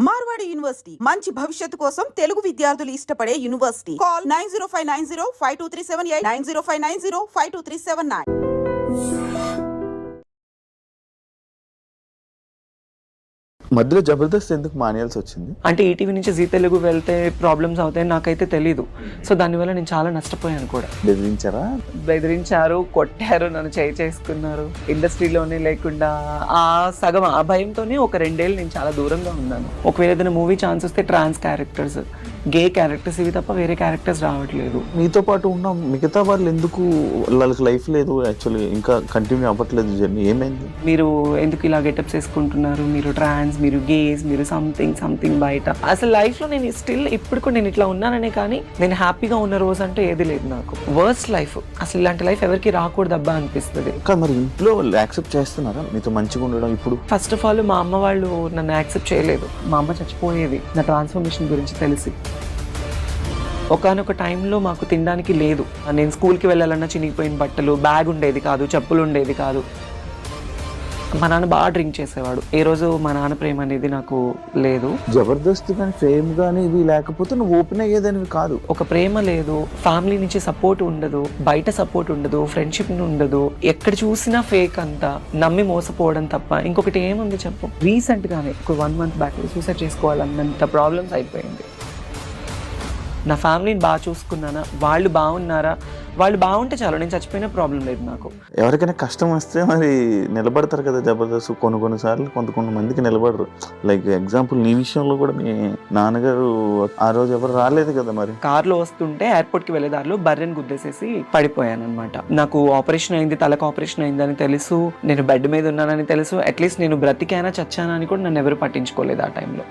Marwadi university మంచి భవిష్యత్తు కోసం తెలుగు విద్యార్థులు ఇష్టపడే యూనివర్సిటీ. కాల్ 9059052378 9059052379. మధ్యలో జబర్దస్త్ ఎందుకు మానేయాల్సి వచ్చింది? అంటే ఈటీవీ నుంచి జీ తెలుగు వెళ్తే ప్రాబ్లమ్స్ అవుతాయని నాకైతే తెలీదు. సో దానివల్ల నేను చాలా నష్టపోయాను కూడా. బెదిరించారు, కొట్టారు, నన్ను చేసుకున్నారు. ఇండస్ట్రీలోనే లేకుండా ఆ సగం ఆ భయంతోనే ఒక 2 ఏళ్ళు నేను చాలా దూరంగా ఉన్నాను. ఒకవేళ ఏదైనా మూవీ ఛాన్స్ వస్తే ట్రాన్స్ క్యారెక్టర్స్, గే క్యారెక్టర్స్, ఇవి తప్ప వేరే క్యారెక్టర్స్ రావట్లేదు. మీతో పాటు ఉన్న మిగతా వాళ్ళు ఎందుకు వాళ్ళకి లైఫ్ లేదు, యాక్చువల్లీ ఇంకా కంటిన్యూ అవ్వట్లేదు జర్నీ? ఏమైంది? మీరు ఎందుకు ఇలా గెటప్స్ వేసుకుంటున్నారు, మీరు ట్రాన్స్, మీరు గేస్, మీరు సంథింగ్ బయట. అసలు లైఫ్లో నేను స్టిల్ ఇప్పుడు కూడా నేను ఇట్లా ఉన్నాననే కానీ నేను హ్యాపీగా ఉన్న రోజు అంటే ఏది లేదు నాకు. వర్స్ట్ లైఫ్, అసలు ఇలాంటి లైఫ్ ఎవరికి రాకూడదు అబ్బా అనిపిస్తుంది. కానీ మరి ఇంట్లో వాళ్ళు యాక్సెప్ట్ చేస్తున్నారా మీతో మంచిగా ఉండడం? ఇప్పుడు ఫస్ట్ ఆఫ్ ఆల్ మా అమ్మ వాళ్ళు నన్ను యాక్సెప్ట్ చేయలేదు. మా అమ్మ చచ్చిపోయేది నా ట్రాన్స్ఫర్మేషన్ గురించి తెలిసి. ఒకనొక టైంలో మాకు తినడానికి లేదు. నేను స్కూల్కి వెళ్ళాలన్నా చినిగిపోయిన బట్టలు, బ్యాగ్ ఉండేది కాదు, చెప్పులు ఉండేది కాదు. మా నాన్న బాగా డ్రింక్ చేసేవాడు. ఏ రోజు మా నాన్న ప్రేమ అనేది నాకు లేదు. జబర్దస్త్ కానీ ఫేమ్ కానీ ఇవి లేకపోతే నువ్వు ఓపెన్ అయ్యేదానివి కాదు. ఒక ప్రేమ లేదు, ఫ్యామిలీ నుంచి సపోర్ట్ ఉండదు, బయట సపోర్ట్ ఉండదు, ఫ్రెండ్షిప్ ఉండదు. ఎక్కడ చూసినా ఫేక్ అంతా, నమ్మి మోసపోవడం తప్ప ఇంకొకటి ఏముంది చెప్పు. రీసెంట్ గానే ఒక 1 month బ్యాక్ సూసైడ్ చేసుకోవాలన్నంత ప్రాబ్లమ్స్ అయిపోయింది. నా ఫ్యామిలీని బాగా చూసుకున్నానా, వాళ్ళు బాగున్నారా, వాళ్ళు బాగుంటే చాలు, నేను చచ్చిపోయినా ప్రాబ్లం లేదు నాకు. ఎవరికైనా కష్టం వస్తే మరి నిలబడతారు కదా జబర్దస్త్. కొన్నిసార్లు కొంతమందికి నిలబడరు. లైక్ ఎగ్జాంపుల్ నీ విషయంలో కూడా మీ నాన్నగారు ఆ రోజు ఎవరు రాలేదు కదా. మరి కార్లో వస్తుంటే ఎయిర్పోర్ట్కి వెళ్ళే దారిలో బర్రెని గుద్దేసేసి పడిపోయాను అనమాట. నాకు ఆపరేషన్ అయింది, తలకు ఆపరేషన్ అయిందని తెలుసు, నేను బెడ్ మీద ఉన్నానని తెలుసు. అట్లీస్ట్ నేను బ్రతికానా చచ్చానా అని కూడా నన్ను ఎవరు పట్టించుకోలేదు ఆ టైంలో.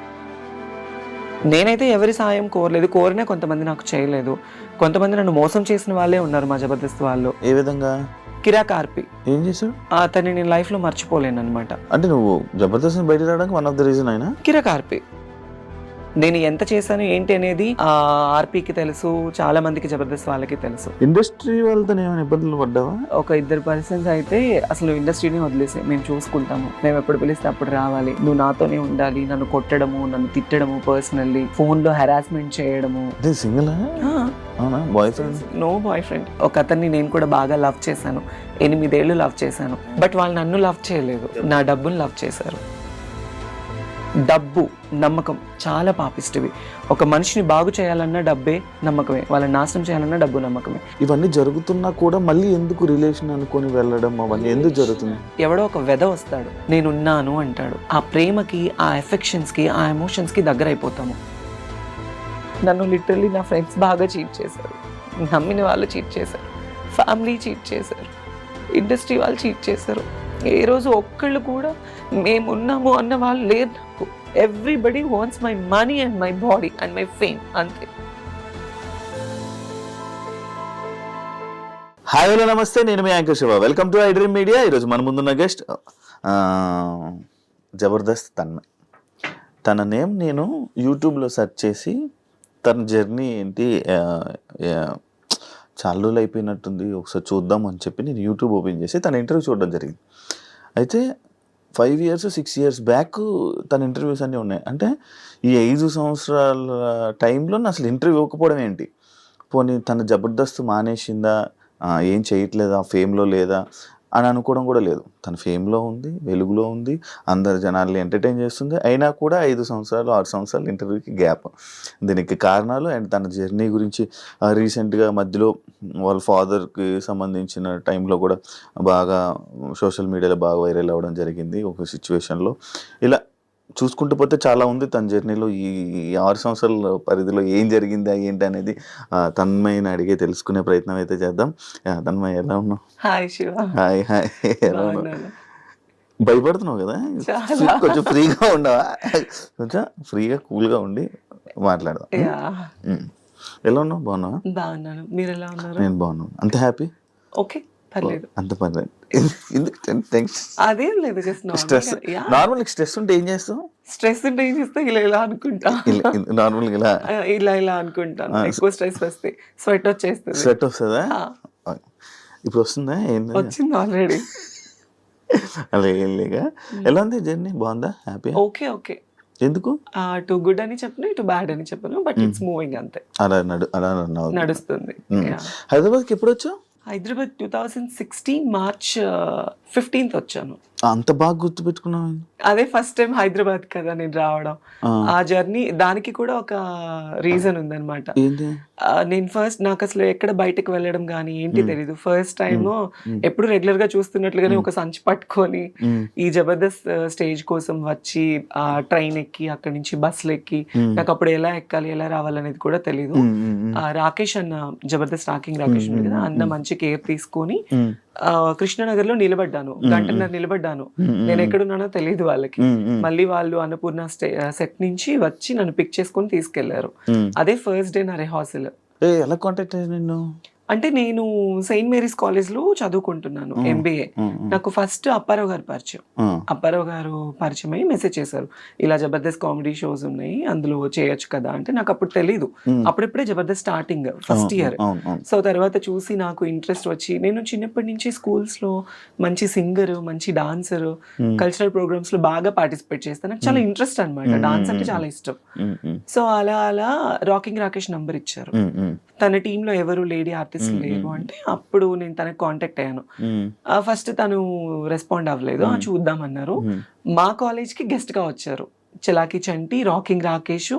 నేనైతే ఎవరి సాయం కోరలేదు, కోరినా కొంతమంది నాకు చేయలేదు. కొంతమంది నన్ను మోసం చేసిన వాళ్ళే ఉన్నారు మా జబర్దస్త్ వాళ్ళు. ఏ విధంగా? కిరాక్ ఆర్పి ఏం చేశాడు? అతన్ని నేను లైఫ్ లో మర్చిపోలేను అనమాట. అంటే నువ్వు జబర్దస్త్ బయట రావడానికి వన్ ఆఫ్ ద రీజన్ అయినా కిరాక్ ఆర్పి. నేను ఎంత చేశాను ఏంటి అనేది ఆ ఆర్పీకి తెలుసు, చాలా మందికి జబర్దస్త్ వాళ్ళకి తెలుసు. ఇండస్ట్రీ వాళ్ళతో ఏమైనా ఇబ్బందులు పడ్డావా? ఒక 2 పర్సన్స్ అయితే అసలు ఇండస్ట్రీని వదిలేసి మేము చూసుకుంటాము, మేము ఎప్పుడు పిలిస్తే అప్పుడు రావాలి, నువ్వు నాతోనే ఉండాలి, నన్ను కొట్టడము, నన్ను తిట్టడము, పర్సనల్లీ ఫోన్ లో హెరాస్మెంట్ చేయడము. Single? Boyfriend? No boyfriend. ఒక అతన్ని నేను కూడా బాగా లవ్ చేశాను, 8 ఏళ్ళు లవ్ చేశాను. బట్ వాళ్ళు నన్ను లవ్ చేయలేదు, నా డబ్బుని లవ్ చేశారు. డబ్బు, నమ్మకం చాలా పాపిస్టివి. ఒక మనిషిని బాగు చేయాలన్నా డబ్బే, నమ్మకమే. వాళ్ళని నాశనం చేయాలన్నా డబ్బు, నమ్మకమే. ఇవన్నీ జరుగుతున్నా కూడా మళ్ళీ ఎందుకు రిలేషన్ అనుకొని వెళ్ళడం, అవన్నీ ఎందుకు జరుగుతుంది? ఎవడో ఒక వెధ వస్తాడు, నేనున్నాను అంటాడు. ఆ ప్రేమకి, ఆ ఎఫెక్షన్స్ కి, ఆ ఎమోషన్స్ కి దగ్గర అయిపోతాము. నన్ను లిటరల్లీ నా ఫ్రెండ్స్ బాగా చీట్ చేశారు, నమ్మిన వాళ్ళు చీట్ చేశారు, ఫ్యామిలీ చీట్ చేశారు, ఇండస్ట్రీ వాళ్ళు చీట్ చేశారు. ఏ రోజు ఒక్కళ్ళు కూడా మేమున్నాము అన్న వాళ్ళు లేరు నాకు. Everybody wants my money and my body and my fame, అంతే. హాయ్ హలో నమస్తే, నేను మీ anchor Shiva. Welcome to iDream media. ఈరోజు మన ముందున్న గెస్ట్ జబర్దస్త్ తన్మయ్. తన నేమ్ నేను యూట్యూబ్లో సెర్చ్ చేసి తన జర్నీ ఏంటి, చాలా రోజులు అయిపోయినట్టుంది, ఒకసారి చూద్దాం అని చెప్పి నేను యూట్యూబ్ ఓపెన్ చేసి తన ఇంటర్వ్యూ చూడడం జరిగింది. అయితే 5 years 6 years బ్యాక్ తన ఇంటర్వ్యూస్ అన్నీ ఉన్నాయి. అంటే ఈ 5 సంవత్సరాల టైంలో అసలు ఇంటర్వ్యూ ఇవ్వకపోవడం ఏంటి, పోనీ తన జబర్దస్త్ మానేసిందా, ఏం చేయట్లేదా, ఫేమ్లో లేదా అని అనుకోవడం కూడా లేదు. తన ఫేమ్లో ఉంది, వెలుగులో ఉంది, అందరు జనాల్ని ఎంటర్టైన్ చేస్తుంది. అయినా కూడా 5 సంవత్సరాలు 6 సంవత్సరాలు ఇంటర్వ్యూకి గ్యాప్. దీనికి కారణాలు అండ్ తన జర్నీ గురించి రీసెంట్గా మధ్యలో వాళ్ళ ఫాదర్కి సంబంధించిన టైంలో కూడా బాగా సోషల్ మీడియాలో బాగా వైరల్ అవ్వడం జరిగింది ఒక సిచ్యువేషన్లో. ఇలా చూసుకుంటూ పోతే చాలా ఉంది తన జర్నీలో. ఈ 6 సంవత్సరాల పరిధిలో ఏం జరిగిందా ఏంటి అనేది తన్మయ్యని అడిగే తెలుసుకునే ప్రయత్నం అయితే చేద్దాం. తన్మయ్య, ఎలా ఉన్నావు? హాయ్ శివ. Hi hi. ఎలా ఉన్నావు? భయపడుతున్నావు కదా, కొంచెం ఫ్రీగా ఉండవా? కొంచెం ఫ్రీగా కూల్గా ఉండి మాట్లాడదాం. ఎలా ఉన్నావు? బాగున్నావా? బాగున్నాను, మీరు ఎలా ఉన్నారు? నేను బాగున్నాను. అంత హ్యాపీ? ఓకే, పర్లేదు. అంత పర్లేదు. అదేం లేదు, స్ట్రెస్ నార్మల్. స్ట్రెస్ ఉంటే ఏం చేస్తావు? స్ట్రెస్ ఉంటే ఏం చేస్తా, ఇలా అనుకుంటా, నార్మల్ ఇలా అనుకుంటాను. ఎక్కువ స్ట్రెస్ వస్తే స్వెట్ వచ్చేస్తుంది. స్వెట్ వస్తుందా? ఇప్పుడు వస్తుందా? వచ్చింది ఆల్రెడీ. అలా ఏం లేక. ఎలా ఉంది జర్నీ? బాగుందా? హ్యాపీ? Okay okay. ఎందుకు టు గుడ్ అని చెప్పను, టు బ్యాడ్ అని చెప్పను, బట్ ఇట్స్ మూవింగ్ అంతే, అలా నడుస్తుంది. హైదరాబాద్కి ఎప్పుడు వచ్చావు? హైదరాబాద్ 2016 మార్చ్ 15th వచ్చాను. అంత బాగా గుర్తుపెట్టుకున్నావు? అదే ఫస్ట్ టైం హైదరాబాద్ కదా నేను రావడం. ఆ జర్నీ దానికి కూడా ఒక రీజన్ ఉందన్నమాట. ఏంటి? నేను ఫస్ట్ నాకు అసలు ఎక్కడ బయటకు వెళ్ళడం కానీ ఏంటి తెలీదు. ఫస్ట్ టైం ఎప్పుడు రెగ్యులర్ గా చూస్తున్నట్లుగానే ఒక సంచి పట్టుకొని ఈ జబర్దస్త్ స్టేజ్ కోసం వచ్చి ఆ ట్రైన్ ఎక్కి అక్కడి నుంచి బస్సులు ఎక్కి నాకు అప్పుడు ఎలా ఎక్కాలి ఎలా రావాలనేది కూడా తెలీదు. రాకేష్ అన్న జబర్దస్త్ రాకేష్ ఉంది కదా, అన్న మంచి కేర్ తీసుకొని కృష్ణనగర్ లో నిలబడ్డాను, గంటన్నర నిలబడ్డాను. నేను ఎక్కడున్నానో తెలియదు వాళ్ళకి. మళ్ళీ వాళ్ళు అన్నపూర్ణ సెట్ నుంచి వచ్చి నన్ను పిక్ చేసుకొని తీసుకెళ్లారు. అదే ఫస్ట్ డే నా రిహార్సల్. ఎలా కాంటాక్ట్ అయ్యాను నిన్ను? అంటే నేను సెయింట్ మేరీస్ కాలేజ్ లో చదువుకుంటున్నాను MBA. నాకు ఫస్ట్ అప్పారావు గారు పరిచయం. అప్పారావు గారు పరిచయం అయ్యి మెసేజ్ చేశారు, ఇలా జబర్దస్త్ కామెడీ షోస్ ఉన్నాయి అందులో చేయొచ్చు కదా అంటే. నాకు అప్పుడు తెలీదు, అప్పుడెప్పుడే Jabardasth starting first year. So తర్వాత చూసి నాకు ఇంట్రెస్ట్ వచ్చి నేను చిన్నప్పటి నుంచి స్కూల్స్ లో మంచి సింగర్, మంచి డాన్సర్, కల్చరల్ ప్రోగ్రామ్స్ లో బాగా పార్టిసిపేట్ చేస్తాను. నాకు చాలా ఇంట్రెస్ట్ అనమాట, డాన్స్ అంటే చాలా ఇష్టం. సో అలా రాకింగ్ రాకేష్ నంబర్ ఇచ్చారు. తన టీంలో ఎవరు లేడీ ఆర్టిస్ట్ లేరు అంటే అప్పుడు నేను తనకి కాంటాక్ట్ అయ్యాను. ఫస్ట్ తను రెస్పాండ్ అవ్వలేదు, చూద్దామన్నారు. మా కాలేజ్ కి గెస్ట్ గా వచ్చారు చలాకి చంటి, రాకింగ్ రాకేష్,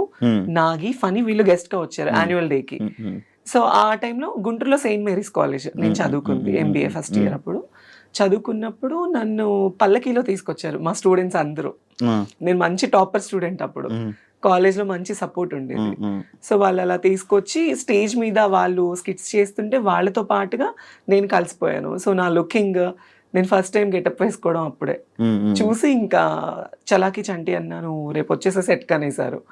నాగి, ఫనీ, వీళ్ళు గెస్ట్ గా వచ్చారు యాన్యువల్ డే కి. సో ఆ టైంలో గుంటూరులో సెయింట్ మేరీస్ కాలేజ్ నేను చదువుకుంది MBA ఫస్ట్ ఇయర్. అప్పుడు చదువుకున్నప్పుడు నన్ను పల్లకీలో తీసుకొచ్చారు మా స్టూడెంట్స్ అందరూ. నేను మంచి టాపర్ స్టూడెంట్ అప్పుడు, కాలేజ్ లో మంచి సపోర్ట్ ఉండేది. సో వాళ్ళు అలా తీసుకొచ్చి స్టేజ్ మీద వాళ్ళు స్కిట్స్ చేస్తుంటే వాళ్ళతో పాటుగా నేను కలిసిపోయాను. సో నా లుకింగ్, నేను ఫస్ట్ టైం గెటప్ వేసుకోవడం అప్పుడే చూసి ఇంకా చలాకి చంటి అన్నాను రేపు వచ్చేసే సెట్ కనేసారు.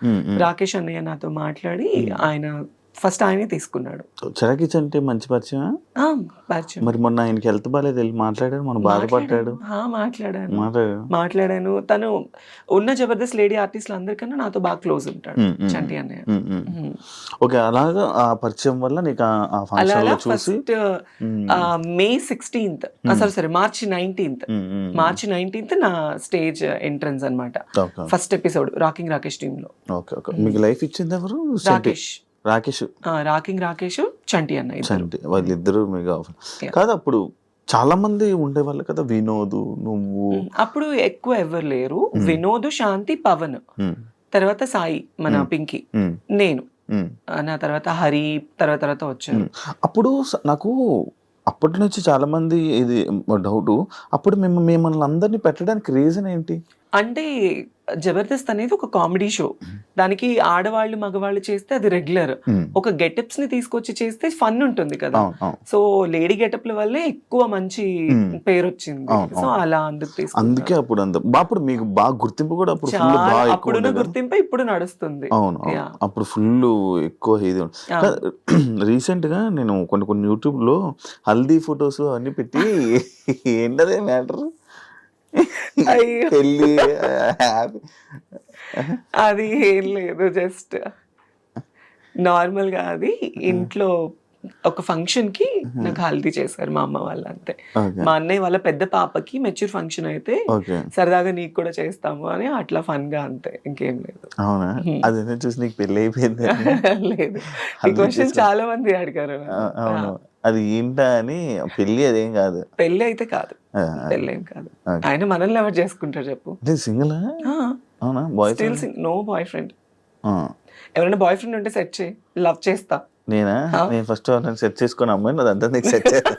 రాకేష్ అన్నయ్య నాతో మాట్లాడి ఆయన ఫస్ట్ ఆయనే తీసుకున్నాడు. చలాకి చంటి మంచి పరిచయం. మరి మొన్న ఆయనకి హెల్త్ బాగాలేదు, వెళ్ళి మాట్లాడారు, మనం బాధపడ్డాడు. మాట్లాడాను. తను ఉన్న జబర్దస్త్ లేడీ ఆర్టిస్టులు అందరికన్నా నాతో బాగా క్లోజ్ ఉంటాడు చంటి అన్నయ్య. ఓకే, అలాగా ఆ పరిచయం వల్ల నీకు ఆ ఫంక్షన్ లో చూసి May 16th మార్చ్ 19th నా స్టేజ్ ఎంట్రన్స్ అన్నమాట. First episode rocking Rakesh team లో. మీకు లైఫ్ ఇచ్చింది ఎవరు? రాకింగ్ రాకేష్, చంటి అన్న, వాళ్ళిద్దరు మీకు కాదు. అప్పుడు చాలా మంది ఉండేవాళ్ళు కదా, వినోద్, నువ్వు. అప్పుడు ఎక్కువ ఎవరు లేరు, వినోద్, శాంతి, పవన్, తర్వాత సాయి మన పింకీ, నేను, నా తర్వాత హరి తర్వాత వచ్చారు. అప్పుడు నాకు అప్పటి నుంచి చాలా మంది ఇది డౌట్, అప్పుడు మిమ్మల్ని అందరినీ పెట్టడానికి రీజన్ ఏంటి అంటే జబర్దస్త్ అనేది ఒక కామెడీ షో, దానికి ఆడవాళ్ళు మగవాళ్ళు చేస్తే అది రెగ్యులర్, ఒక గెటప్స్ ని తీసుకొచ్చి చేస్తే ఫన్ ఉంటుంది కదా. సో లేడీ గెటప్ల వల్లే ఎక్కువ మంచి పేరు వచ్చింది. సో అలా అందుకే అప్పుడు మీకు బాగా గుర్తింపు కూడా అప్పుడున్న గుర్తింపు ఇప్పుడు నడుస్తుంది. అవును, అప్పుడు ఫుల్ ఎక్కువ ఇది. రీసెంట్ గా నేను కొన్ని యూట్యూబ్ లో హల్దీ ఫొటోస్ అన్ని పెట్టి ఏంటదే మ్యాటర్, అది ఏం లేదు, జస్ట్ నార్మల్ గా అది ఇంట్లో ఒక ఫంక్షన్ కి నాకు హల్దీ చేశారు మా అమ్మ వాళ్ళు, అంతే. మా అన్నయ్య వాళ్ళ పెద్ద పాపకి మెచ్యూర్ ఫంక్షన్ అయితే సరదాగా నీకు కూడా చేస్తాము అని అట్లా ఫన్ గా, అంతే, ఇంకేం లేదు. అవునా? అదే చూసి నీకు పెళ్లి అయిపోయింది? లేదు, ఈ క్వశ్చన్ చాలా మంది అడిగారు. అది ఏంటా అని. పెళ్లి అదేం కాదు, పెళ్లి అయితే కాదు, పెళ్లి ఏం కాదు. ఆయన మనల్ని ఎవరు చేసుకుంటారు చెప్పు? సింగిల్? అవునా? No boyfriend. ఎవరైనా బాయ్ ఫ్రెండ్ ఉంటే సెట్ చేయి, లవ్ చేస్తా. నేను ఫస్ట్ సెట్ చేసుకుని అమ్మాయి అదంతా నీకు సెట్ చేస్తా,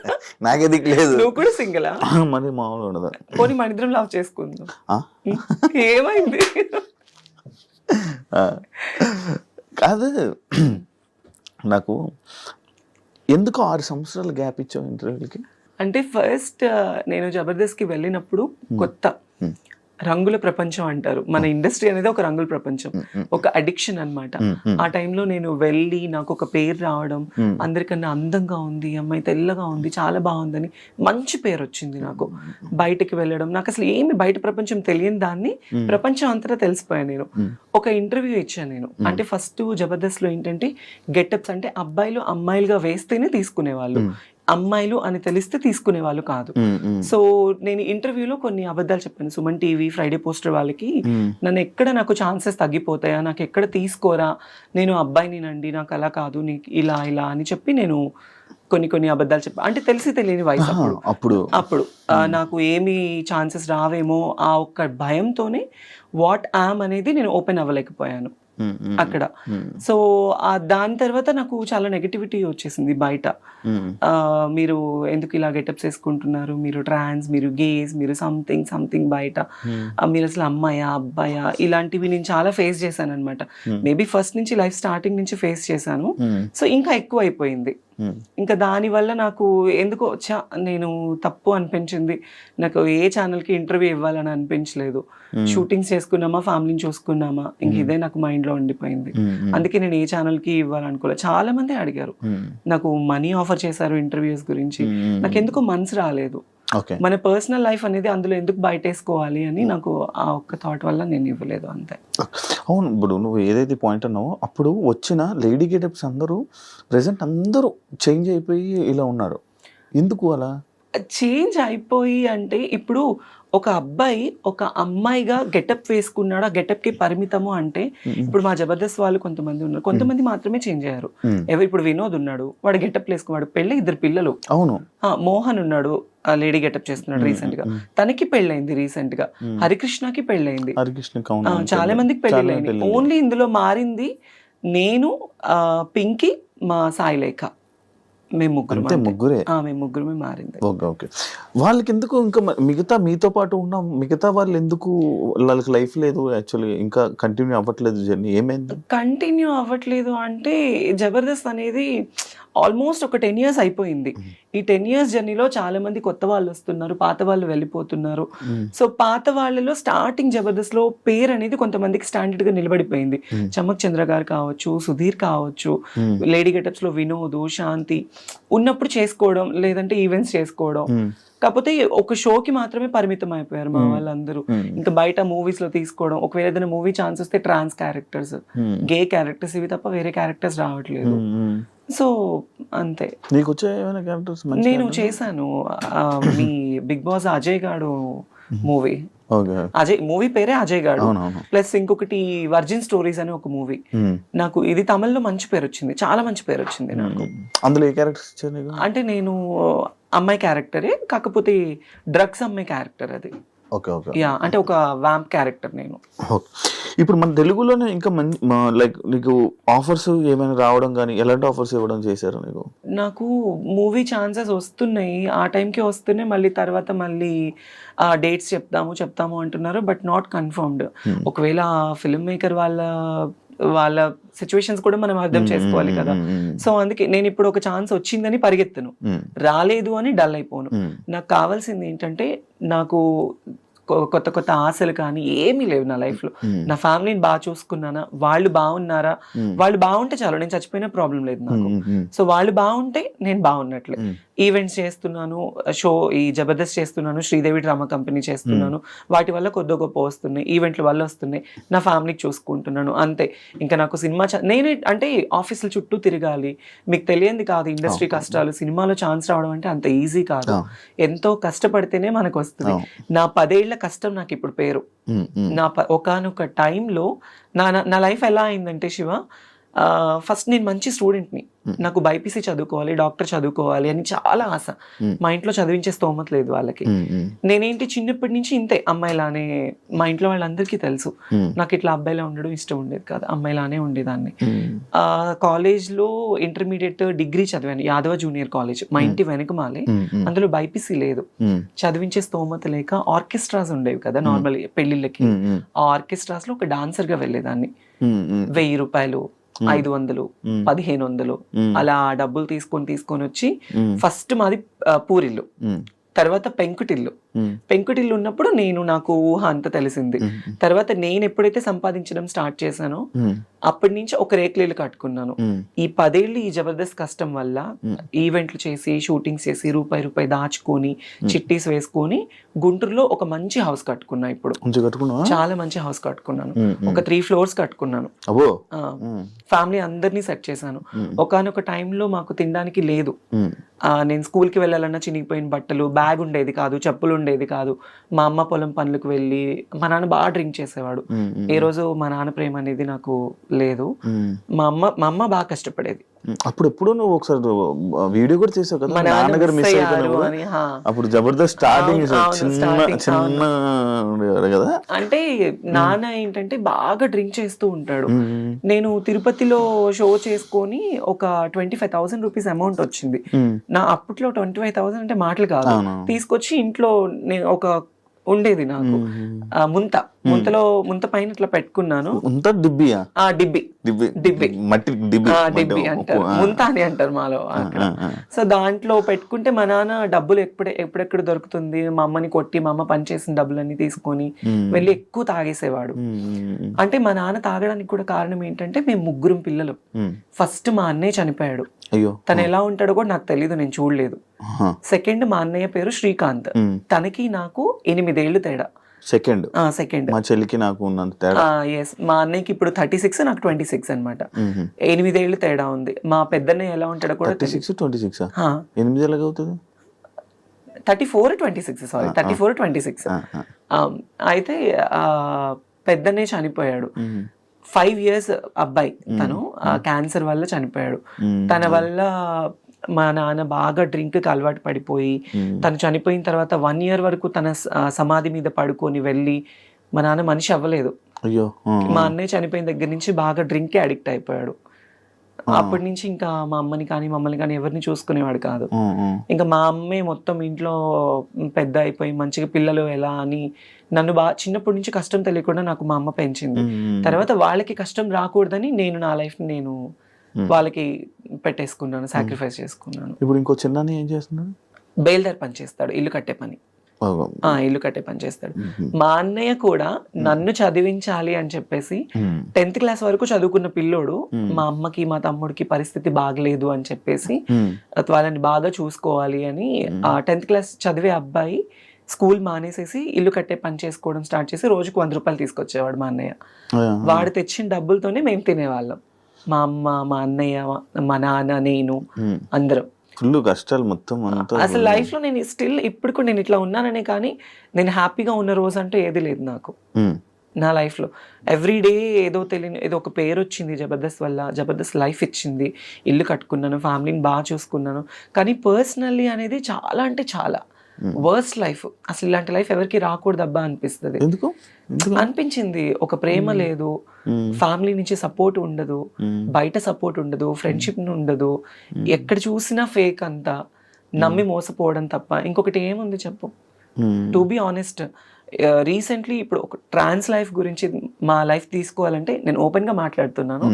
నాకే దిక్కు లేదు. నువ్వు కూడా సింగిలా? మరి మామూలు ఉండదు. పోనీ మన ఇద్దరం లవ్ చేసుకుందాం. ఏమైంది? కాదు, నాకు ఎందుకు 6 సంవత్సరాలు గ్యాప్ ఇచ్చావు ఇంటర్వ్యూలకి? అంటే ఫస్ట్ నేను జబర్దస్త్కి వెళ్ళినప్పుడు కొత్త రంగుల ప్రపంచం అంటారు, మన ఇండస్ట్రీ అనేది ఒక రంగుల ప్రపంచం, ఒక అడిక్షన్ అన్నమాట. ఆ టైంలో నేను వెళ్ళి నాకు ఒక పేరు రావడం, అందరికన్నా అందంగా ఉంది అమ్మాయి, తెల్లగా ఉంది, చాలా బాగుందని మంచి పేరు వచ్చింది నాకు. బయటకు వెళ్ళడం, నాకు అసలు ఏమి బయట ప్రపంచం తెలియని దాన్ని ప్రపంచం అంతటా తెలిసిపోయాను నేను. ఒక ఇంటర్వ్యూ ఇచ్చాను నేను. అంటే ఫస్ట్ జబర్దస్త్ లో ఏంటంటే గెటప్స్ అంటే అబ్బాయిలు అమ్మాయిలుగా వేస్తేనే తీసుకునేవాళ్ళు, అమ్మాయిలు అని తెలిస్తే తీసుకునే వాళ్ళు కాదు. సో నేను ఇంటర్వ్యూలో కొన్ని అబద్ధాలు చెప్పాను సుమన్ టీవీ, ఫ్రైడే పోస్టర్ వాళ్ళకి. నన్ను ఎక్కడ నాకు ఛాన్సెస్ తగ్గిపోతాయా, నాకు ఎక్కడ తీసుకోరా, నేను అబ్బాయినినండి, నాకు అలా కాదు, నీకు ఇలా ఇలా అని చెప్పి నేను కొన్ని అబద్ధాలు చెప్పా. అంటే తెలిసి తెలియని వయసు అప్పుడు నాకు ఏమి ఛాన్సెస్ రావేమో ఆ ఒక్క భయంతోనే వాట్ యామ్ అనేది నేను ఓపెన్ అవ్వలేకపోయాను అక్కడ. సో దాని తర్వాత నాకు చాలా నెగటివిటీ వచ్చేసింది బయట. మీరు ఎందుకు ఇలా గెటప్స్ వేసుకుంటున్నారు, మీరు ట్రాన్స్, మీరు గేస్, మీరు సంథింగ్ బయట, మీరు అసలు అమ్మాయా అబ్బాయా, ఇలాంటివి నేను చాలా ఫేస్ చేశాను అనమాట. మేబీ ఫస్ట్ నుంచి లైఫ్ స్టార్టింగ్ నుంచి ఫేస్ చేశాను. సో ఇంకా ఎక్కువ అయిపోయింది. ఇంకా దానివల్ల నాకు ఎందుకో నేను తప్పు అనిపించింది. నాకు ఏ ఛానల్కి ఇంటర్వ్యూ ఇవ్వాలని అనిపించలేదు. షూటింగ్స్ చేసుకున్నామా, ఫ్యామిలీని చూసుకున్నామా, ఇంక ఇదే నాకు మైండ్లో ఉండిపోయింది. అందుకే నేను ఏ ఛానల్కి ఇవ్వాలనుకోలేదు. చాలా మంది అడిగారు, నాకు మనీ ఆఫర్ చేశారు ఇంటర్వ్యూస్ గురించి. నాకు ఎందుకో మనసు రాలేదు. మన పర్సనల్ లైఫ్ అనేది అందులో ఎందుకు బయటేసుకోవాలి అని నాకు ఆ ఒక్క థాట్ వల్ల నేను ఇవ్వలేదు అంతే. అవును, ఇప్పుడు నువ్వు ఏదైతే పాయింట్ అన్నావో అప్పుడు వచ్చిన లేడీ గెటప్స్ అందరూ ప్రెసెంట్ అందరూ చేంజ్ అయిపోయి ఇలా ఉన్నారు. ఎందుకు అలా చేంజ్ అయిపోయి అంటే ఇప్పుడు ఒక అబ్బాయి ఒక అమ్మాయిగా గెటప్ వేసుకున్నాడు, ఆ గెటప్ కి పరిమితము అంటే ఇప్పుడు మా జబర్దస్త్ వాళ్ళు కొంతమంది ఉన్నారు, కొంతమంది మాత్రమే చేంజ్ అయ్యారు. ఇప్పుడు వినోద్ ఉన్నాడు, వాడు గెటప్ వేసుకున్నాడు, పెళ్ళి 2 పిల్లలు. అవును. మోహన్ ఉన్నాడు, లేడీ గెటప్ చేస్తున్నాడు రీసెంట్ గా, తనకి పెళ్ళైంది రీసెంట్ గా. హరికృష్ణకి పెళ్ళైంది, చాలా మందికి పెళ్ళైంది. ఓన్లీ ఇందులో మారింది నేను, పింకీ, మా సాయిలేఖ, మేము ముగ్గురమే మారింది. ఓకే. వాళ్ళకి ఎందుకు ఇంకా మిగతా మీతో పాటు ఉన్న మిగతా వాళ్ళు ఎందుకు వాళ్ళకి లైఫ్ లేదు, యాక్చువల్లీ ఇంకా కంటిన్యూ అవ్వట్లేదు జర్నీ? ఏమైంది కంటిన్యూ అవ్వట్లేదు అంటే జబర్దస్త్ అనేది ఆల్మోస్ట్ ఒక 10 years అయిపోయింది. ఈ 10 years జర్నీలో చాలా మంది కొత్త వాళ్ళు వస్తున్నారు, పాత వాళ్ళు వెళ్ళిపోతున్నారు. సో పాత వాళ్ళలో స్టార్టింగ్ జబర్దస్త్ లో పేరు అనేది కొంతమందికి స్టాండర్డ్ గా నిలబడిపోయింది. చమక్ చంద్ర గారు కావచ్చు, సుధీర్ కావచ్చు, లేడీ గెటప్స్ లో వినోద్, శాంతి ఉన్నప్పుడు చేసుకోవడం, లేదంటే ఈవెంట్స్ చేసుకోవడం. కాకపోతే ఒక షోకి మాత్రమే పరిమితం అయిపోయారు మా వాళ్ళందరూ. ఇంకా బయట మూవీస్ లో తీసుకోవడం, ఒకవేళ ఏదైనా మూవీ ఛాన్స్ వస్తే ట్రాన్స్ క్యారెక్టర్స్, గే క్యారెక్టర్స్, ఇవి తప్ప వేరే క్యారెక్టర్స్ రావట్లేదు. సో అంతే. నీకు వచ్చే ఏమైనా క్యారెక్టర్స్? నేను చేశాను మీ బిగ్ బాస్ అజయ్ గాడు మూవీ. అజయ్ మూవీ పేరే అజయ్ గాడు, ప్లస్ ఇంకొకటి వర్జిన్ స్టోరీస్ అని ఒక మూవీ. నాకు ఇది తమిళ్లో మంచి పేరు వచ్చింది, చాలా మంచి పేరు వచ్చింది నాకు. అందులో ఏ క్యారెక్టర్స్ ఇచ్చారు? అంటే నేను అమ్మాయి క్యారెక్టరే, కాకపోతే డ్రగ్స్ అమ్మాయి క్యారెక్టర్ అది. అంటే ఒక వ్యాంప్ క్యారెక్టర్ నేను. ఇప్పుడు మన తెలుగులోనే ఇంకా లైక్ నీకు ఆఫర్స్ ఏమైనా రావడం కానీ, ఎలాంటి ఆఫర్స్ ఇవ్వడం చేశారు నీకు? నాకు మూవీ ఛాన్సెస్ వస్తున్నాయి, ఆ టైంకి వస్తున్నాయి. మళ్ళీ తర్వాత మళ్ళీ డేట్స్ చెప్తాము అంటున్నారు, బట్ నాట్ కన్ఫర్మ్డ్. ఒకవేళ ఫిల్మ్ మేకర్ వాళ్ళ సిచ్యువేషన్స్ కూడా మనం అర్థం చేసుకోవాలి కదా. సో అందుకే నేను ఇప్పుడు ఒక ఛాన్స్ వచ్చిందని పరిగెత్తను, రాలేదు అని డల్ అయిపోను. నాకు కావాల్సింది ఏంటంటే, నాకు కొత్త ఆశలు కానీ ఏమీ లేవు నా లైఫ్ లో. నా ఫ్యామిలీని బాగా చూసుకున్నానా, వాళ్ళు బాగున్నారా, వాళ్ళు బాగుంటే చాలు, నేను చచ్చిపోయినా ప్రాబ్లం లేదు నాకు. సో వాళ్ళు బాగుంటే నేను బాగున్నట్లే. ఈవెంట్స్ చేస్తున్నాను, ఈ జబర్దస్త్ చేస్తున్నాను, శ్రీదేవి డ్రామా కంపెనీ చేస్తున్నాను, వాటి వల్ల కొద్ది గొప్ప వస్తున్నాయి, ఈవెంట్ల వల్ల వస్తున్నాయి, నా ఫ్యామిలీకి చూసుకుంటున్నాను అంతే. ఇంకా నాకు సినిమా నేనే అంటే ఆఫీసుల చుట్టూ తిరగాలి, మీకు తెలియంది కాదు ఇండస్ట్రీ కష్టాలు. సినిమాలో ఛాన్స్ రావడం అంటే అంత ఈజీ కాదు, ఎంతో కష్టపడితేనే మనకు వస్తుంది. నా 10 ఏళ్ల కష్టం నాకు ఇప్పుడు పేరు. నా ఒకానొక టైంలో నా లైఫ్ ఎలా అయిందంటే శివ, ఫస్ట్ నేను మంచి స్టూడెంట్ని, నాకు బైపీసీ చదువుకోవాలి, డాక్టర్ చదువుకోవాలి అని చాలా ఆశ. మా ఇంట్లో చదివించే స్తోమత లేదు వాళ్ళకి. నేనేంటి చిన్నప్పటి నుంచి ఇంతే, అమ్మాయిలానే. మా ఇంట్లో వాళ్ళందరికీ తెలుసు నాకు ఇట్లా అబ్బాయిలా ఉండడం ఇష్టం ఉండేది కాదు, అమ్మాయిలానే ఉండేదాన్ని. కాలేజ్లో ఇంటర్మీడియట్ డిగ్రీ చదివాను యాదవ జూనియర్ కాలేజ్, మా ఇంటి వెనకమాలే. అందులో బైపీసీ లేదు, చదివించే స్తోమత లేక ఆర్కెస్ట్రాస్ ఉండేవి కదా నార్మల్ పెళ్లిళ్ళకి. ఆ ఆర్కెస్ట్రాస్ లో ఒక డాన్సర్ గా వెళ్ళేదాన్ని. 1000 రూపాయలు, 500, 1500 అలా డబ్బులు తీసుకొని వచ్చి, ఫస్ట్ మాది పూరిల్లు, తర్వాత పెంకుటిల్లు, పెంకుటిల్లు ఉన్నప్పుడు నాకు ఊహ అంత తెలిసింది. తర్వాత నేను ఎప్పుడైతే సంపాదించడం స్టార్ట్ చేశానో అప్పటి నుంచి ఒక రేకులు కట్టుకున్నాను. ఈ 10 ఏళ్ళు ఈ జబర్దస్త్ కష్టం వల్ల ఈవెంట్లు చేసి షూటింగ్స్ చేసి రూపాయి దాచుకొని చిట్టీస్ వేసుకొని గుంటూరులో ఒక మంచి హౌస్ కట్టుకున్నా. ఇప్పుడు చాలా మంచి హౌస్ కట్టుకున్నాను. ఒక 3 floors కట్టుకున్నాను. ఫ్యామిలీ అందరినీ సెట్ చేశాను. ఒకానొక టైంలో మాకు తినడానికి లేదు. నేను స్కూల్కి వెళ్ళాలన్నా చినిగిపోయిన బట్టలు, బ్యాగ్ ఉండేది కాదు, చెప్పులు ఉండేది కాదు. మా అమ్మ పొలం పనులకు వెళ్ళి, మా నాన్న బాగా డ్రింక్ చేసేవాడు. ఏ రోజు మా నాన్న ప్రేమ అనేది నాకు లేదు. మా అమ్మ బాగా కష్టపడేది. అప్పుడు ఎప్పుడు నువ్వు ఒకసారి వీడియో కూడా చేసావు కదా, నాన్నగారు మిస్ అయిపోయినారు అని. అప్పుడు జబర్దస్త్ స్టార్టింగ్ చిన్న కదా. అంటే నాన్న ఏంటంటే బాగా డ్రింక్ చేస్తూ ఉంటాడు. నేను తిరుపతిలో షో చేసుకొని ఒక 25,000 రూపీస్ అమౌంట్ వచ్చింది. నా అప్పట్లో 25,000 అంటే మాటలు కాదు. తీసుకొచ్చి ఇంట్లో నేను ఒక ఉండేది నాకు ముంత పైన ఇట్లా పెట్టుకున్నాను. డిబ్బి అంటారు, ముంత అని అంటారు మాలో అక్కడ. సో దాంట్లో పెట్టుకుంటే మా నాన్న డబ్బులు ఎప్పుడెక్కడ దొరుకుతుంది, మా అమ్మని కొట్టి మా అమ్మ పనిచేసిన డబ్బులన్నీ తీసుకొని వెళ్ళి ఎక్కువ తాగేసేవాడు. అంటే మా నాన్న తాగడానికి కూడా కారణం ఏంటంటే మేము 3 పిల్లలు. ఫస్ట్ మా అన్నయ్య చనిపోయాడు. తను ఎలా ఉంటాడో కూడా నాకు తెలీదు, నేను చూడలేదు. సెకండ్ మా అన్నయ్య పేరు శ్రీకాంత్. తనకి నాకు 8 ఏళ్ళు తేడా. సెకండ్ మా చెల్లికి నాకు ఉన్నంత తేడా. మా అన్నయ్యకి ఇప్పుడు 36, నాకు 26 అనమాట. 8 ఏళ్ళు తేడా ఉంది. మా పెద్దన్నయ్య ఎలా ఉంటాడో కూడా 26 8 ఎలాగ అవుతుంది? 34-26 అయితే పెద్దన్నయ్య చనిపోయాడు. 5 years అబ్బాయి, తను క్యాన్సర్ వల్ల చనిపోయాడు. తన వల్ల మా నాన్న బాగా డ్రింక్కి అలవాటు పడిపోయి, తను చనిపోయిన తర్వాత 1 year వరకు తన సమాధి మీద పడుకొని వెళ్ళి మా నాన్న మనిషి అవ్వలేదు. మా అన్నయ్య చనిపోయిన దగ్గర నుంచి బాగా డ్రింక్కి అడిక్ట్ అయిపోయాడు. అప్పటి నుంచి ఇంకా మా అమ్మని కానీ మమ్మల్ని కానీ ఎవరిని చూసుకునేవాడు కాదు. ఇంకా మా అమ్మే మొత్తం ఇంట్లో పెద్ద అయిపోయి మంచిగా పిల్లలు ఎలా అని నన్ను బాగా చిన్నప్పటి నుంచి కష్టం తెలియకుండా నాకు మా అమ్మ పెంచింది. తర్వాత వాళ్ళకి కష్టం రాకూడదని నేను నా లైఫ్ నేను వాళ్ళకి పెట్టేసుకున్నాను, సాక్రిఫైస్ చేసుకున్నాను. ఇప్పుడు ఇంకో చిన్న ఏం చేస్తున్నాడు? బేల్దార్ పని చేస్తాడు, ఇల్లు కట్టే పని చేస్తాడు. మా అన్నయ్య కూడా నన్ను చదివించాలి అని చెప్పేసి 10th class వరకు చదువుకున్న పిల్లోడు, మా అమ్మకి మా తమ్ముడికి పరిస్థితి బాగలేదు అని చెప్పేసి వాళ్ళని బాగా చూసుకోవాలి అని 10th class చదివే అబ్బాయి స్కూల్ మానేసేసి ఇల్లు కట్టే పని చేసుకోవడం స్టార్ట్ చేసి రోజుకు 100 రూపాయలు తీసుకొచ్చేవాడు మా అన్నయ్య. వాడు తెచ్చిన డబ్బులతోనే మేము తినేవాళ్ళం. మా అమ్మ, మా అన్నయ్య, మా నాన్న, నేను అందరం. ఫుల్ కష్టాలు మొత్తం. అసలు లైఫ్ లో నేను స్టిల్ ఇప్పుడు కూడా నేను ఇట్లా ఉన్నాననే కానీ నేను హ్యాపీగా ఉన్న రోజు అంటూ ఏది లేదు నాకు. నా లైఫ్ లో ఎవ్రీడే ఏదో తెలియని ఏదో ఒక పేరు వచ్చింది జబర్దస్త్ వల్ల. జబర్దస్త్ లైఫ్ ఇచ్చింది, ఇల్లు కట్టుకున్నాను, ఫ్యామిలీని బాగా చూసుకున్నాను. కానీ పర్సనల్లీ అనేది చాలా అంటే చాలా వర్స్ట్ లైఫ్. అసలు ఇలాంటి లైఫ్ ఎవరికి రాకూడదు అబ్బా అనిపిస్తుంది. అనిపించింది. ఒక ప్రేమ లేదు, ఫ్యామిలీ నుంచి సపోర్ట్ ఉండదు, బయట సపోర్ట్ ఉండదు, ఫ్రెండ్షిప్ ఉండదు, ఎక్కడ చూసినా ఫేక్ అంతా, నమ్మి మోసపోవడం తప్ప ఇంకొకటి ఏముంది చెప్పు. టు బి ఆనెస్ట్, రీసెంట్లీ ఇప్పుడు ఒక ట్రాన్స్ లైఫ్ గురించి మా లైఫ్ తీసుకోవాలంటే నేను ఓపెన్ గా మాట్లాడుతున్నాను.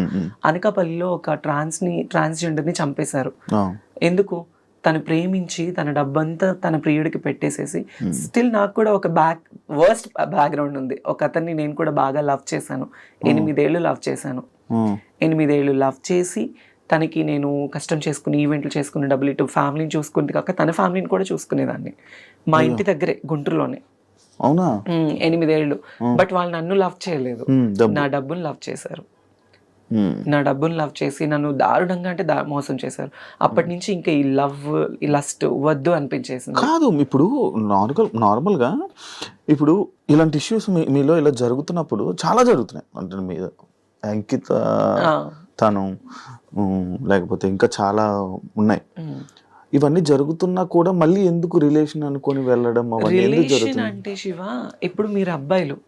అనకాపల్లిలో ఒక ట్రాన్స్జెండర్ ని చంపేశారు. ఎందుకు? తను ప్రేమించి తన డబ్బంతా తన ప్రియుడికి పెట్టేసేసి. స్టిల్ నాకు కూడా ఒక వర్స్ట్ బ్యాక్గ్రౌండ్ ఉంది. ఒక అతన్ని నేను కూడా బాగా లవ్ చేశాను. 8 ఏళ్ళు లవ్ చేశాను. 8 ఏళ్ళు లవ్ చేసి తనకి నేను కష్టం చేసుకుని ఈవెంట్లు చేసుకుని డబ్బులు ఇటు ఫ్యామిలీని చూసుకుంది కాక తన ఫ్యామిలీని కూడా చూసుకునేదాన్ని. మా ఇంటి దగ్గరే గుంటూరులోనే. 8 ఏళ్ళు. బట్ వాళ్ళు నన్ను లవ్ చేయలేదు, నా డబ్బును లవ్ చేశారు. నా డబ్బును లవ్ చేసి నన్ను దారుణంగా అంటే మోసం చేశారు. అప్పటి నుంచి ఇంకా ఈ లవ్, ఈ లస్ట్ వద్దు అనిపించేసింది. కాదు, ఇప్పుడు నార్మల్గా ఇప్పుడు ఇలాంటి ఇష్యూస్ మీలో ఇలా జరుగుతున్నప్పుడు చాలా జరుగుతున్నాయి. అంటే మీద అంకిత, తను, లేకపోతే ఇంకా చాలా ఉన్నాయి. ఇవన్నీ జరుగుతున్నా కూడా మళ్ళీ ఎందుకు రిలేషన్ అనుకొని వెళ్ళడం? రిలేషన్ అంటే శివ, ఇప్పుడు మీరు అబ్బాయిలు,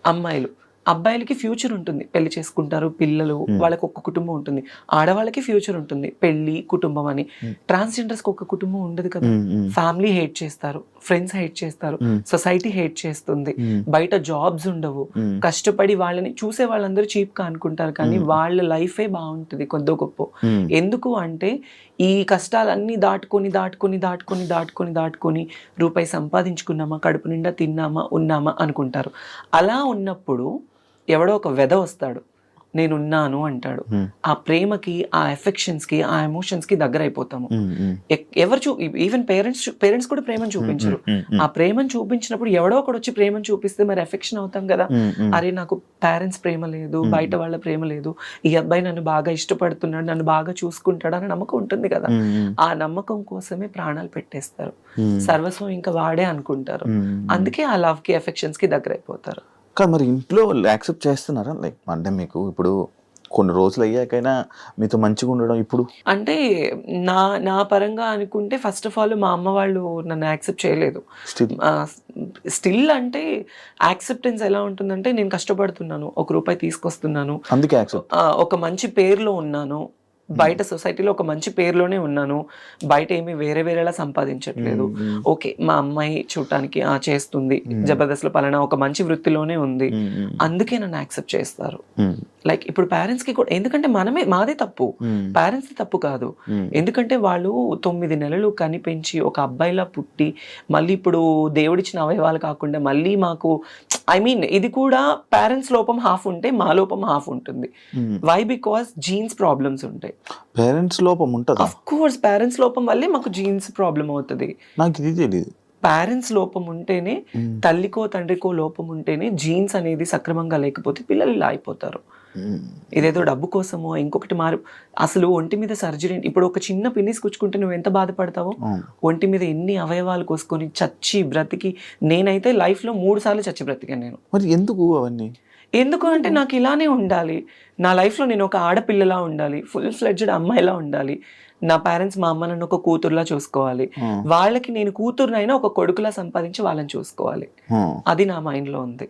అమ్మాయిలు, అబ్బాయిలకి ఫ్యూచర్ ఉంటుంది, పెళ్లి చేసుకుంటారు, పిల్లలు, వాళ్ళకి ఒక కుటుంబం ఉంటుంది. ఆడవాళ్ళకి ఫ్యూచర్ ఉంటుంది, పెళ్లి, కుటుంబం అని. ట్రాన్స్జెండర్స్కి ఒక కుటుంబం ఉండదు కదా. ఫ్యామిలీ హేట్ చేస్తారు, ఫ్రెండ్స్ హేట్ చేస్తారు, సొసైటీ హేట్ చేస్తుంది, బయట జాబ్స్ ఉండవు, కష్టపడి వాళ్ళని చూసే వాళ్ళందరూ చీప్ గా అనుకుంటారు, కానీ వాళ్ళ లైఫే బాగుంటుంది కొద్దో గొప్ప. ఎందుకు అంటే ఈ కష్టాలన్నీ దాటుకొని రూపాయి సంపాదించుకున్నామా, కడుపు నిండా తిన్నామా, ఉన్నామా అనుకుంటారు. అలా ఉన్నప్పుడు ఎవడో ఒక వెధ వస్తాడు, నేనున్నాను అంటాడు. ఆ ప్రేమకి, ఆ ఎఫెక్షన్స్కి, ఆ ఎమోషన్స్కి దగ్గర అయిపోతాము. ఎవరు ఈవెన్ పేరెంట్స్ కూడా ప్రేమను చూపించరు. ఆ ప్రేమను చూపించినప్పుడు ఎవడో ఒకడు వచ్చి ప్రేమను చూపిస్తే మరి ఎఫెక్షన్ అవుతాం కదా. అరే నాకు పేరెంట్స్ ప్రేమ లేదు, బయట వాళ్ళ ప్రేమ లేదు, ఈ అబ్బాయి నన్ను బాగా ఇష్టపడుతున్నాడు, నన్ను బాగా చూసుకుంటాడు అనే నమ్మకం ఉంటుంది కదా. ఆ నమ్మకం కోసమే ప్రాణాలు పెట్టేస్తారు, సర్వస్వం ఇంకా వాడే అనుకుంటారు. అందుకే ఆ లవ్ కి ఎఫెక్షన్స్ కి దగ్గర అయిపోతారు. కానీ మరి ఇంట్లో వాళ్ళు యాక్సెప్ట్ చేస్తున్నారా? లైక్ అంటే మీకు ఇప్పుడు కొన్ని రోజులు అయ్యాకైనా మీతో మంచిగా ఉండడం ఇప్పుడు అంటే నా పరంగా అనుకుంటే ఫస్ట్ ఆఫ్ ఆల్ మా అమ్మ వాళ్ళు నన్ను యాక్సెప్ట్ చేయలేదు. స్టిల్ అంటే యాక్సెప్టెన్స్ ఎలా ఉంటుందంటే నేను కష్టపడుతున్నాను, ₹1 తీసుకొస్తున్నాను, అందుకే యాక్సెప్ట్, ఒక మంచి పేరులో ఉన్నాను, బయట సొసైటీలో ఒక మంచి పేరులోనే ఉన్నాను, బయట ఏమి వేరేలా సంపాదించట్లేదు. ఓకే మా అమ్మాయి చూడటానికి చేస్తుంది, జబర్దస్త్లో పలానా ఒక మంచి వృత్తిలోనే ఉంది, అందుకే నన్ను యాక్సెప్ట్ చేస్తారు. లైక్ ఇప్పుడు పేరెంట్స్ కి కూడా, ఎందుకంటే మాదే తప్పు, పేరెంట్స్ తప్పు కాదు. ఎందుకంటే వాళ్ళు 9 నెలలు కనిపెంచి ఒక అబ్బాయిలా పుట్టి మళ్ళీ ఇప్పుడు దేవుడిచ్చిన అవయవాలు కాకుండా మళ్ళీ మాకు ఇది కూడా పేరెంట్స్ లోపం హాఫ్ ఉంటే మా లోపం హాఫ్ ఉంటుంది. వై? బికాస్ జీన్స్ ప్రాబ్లమ్స్ ఉంటాయి. పేరెంట్స్ లోపం ఉంటుంది. ఆఫ్ కోర్స్ పేరెంట్స్ లోపం వల్లే మాకు జీన్స్ ప్రాబ్లం అవుతుంది. నాకు ఇది తెలియదు. పేరెంట్స్ లోపం ఉంటేనే, తల్లికో తండ్రికో లోపం ఉంటేనే జీన్స్ అనేది సక్రమంగా లేకపోతే పిల్లలు ఇలా అయిపోతారు. ఇదేదో డబ్బు కోసమో ఇంకొకటి అసలు ఒంటి మీద సర్జరీ, ఇప్పుడు ఒక చిన్న పిన్నిస్ కుచ్చుకుంటే నువ్వు ఎంత బాధపడతావో, ఒంటి మీద ఎన్ని అవయవాలు కోసుకొని చచ్చి బ్రతికి, నేనైతే లైఫ్ లో 3 సార్లు చచ్చి బ్రతికాను నేను. మరి ఎందుకు అవన్నీ? ఎందుకు అంటే నాకు ఇలానే ఉండాలి, నా లైఫ్లో నేను ఒక ఆడపిల్లలా ఉండాలి, ఫుల్ ఫ్లెడ్జ్డ్ అమ్మాయిలా ఉండాలి, నా పేరెంట్స్ మా అమ్మ నన్ను ఒక కూతురులా చూసుకోవాలి, వాళ్ళకి నేను కూతురునైనా ఒక కొడుకులా సంపాదించి వాళ్ళని చూసుకోవాలి, అది నా మైండ్ లో ఉంది.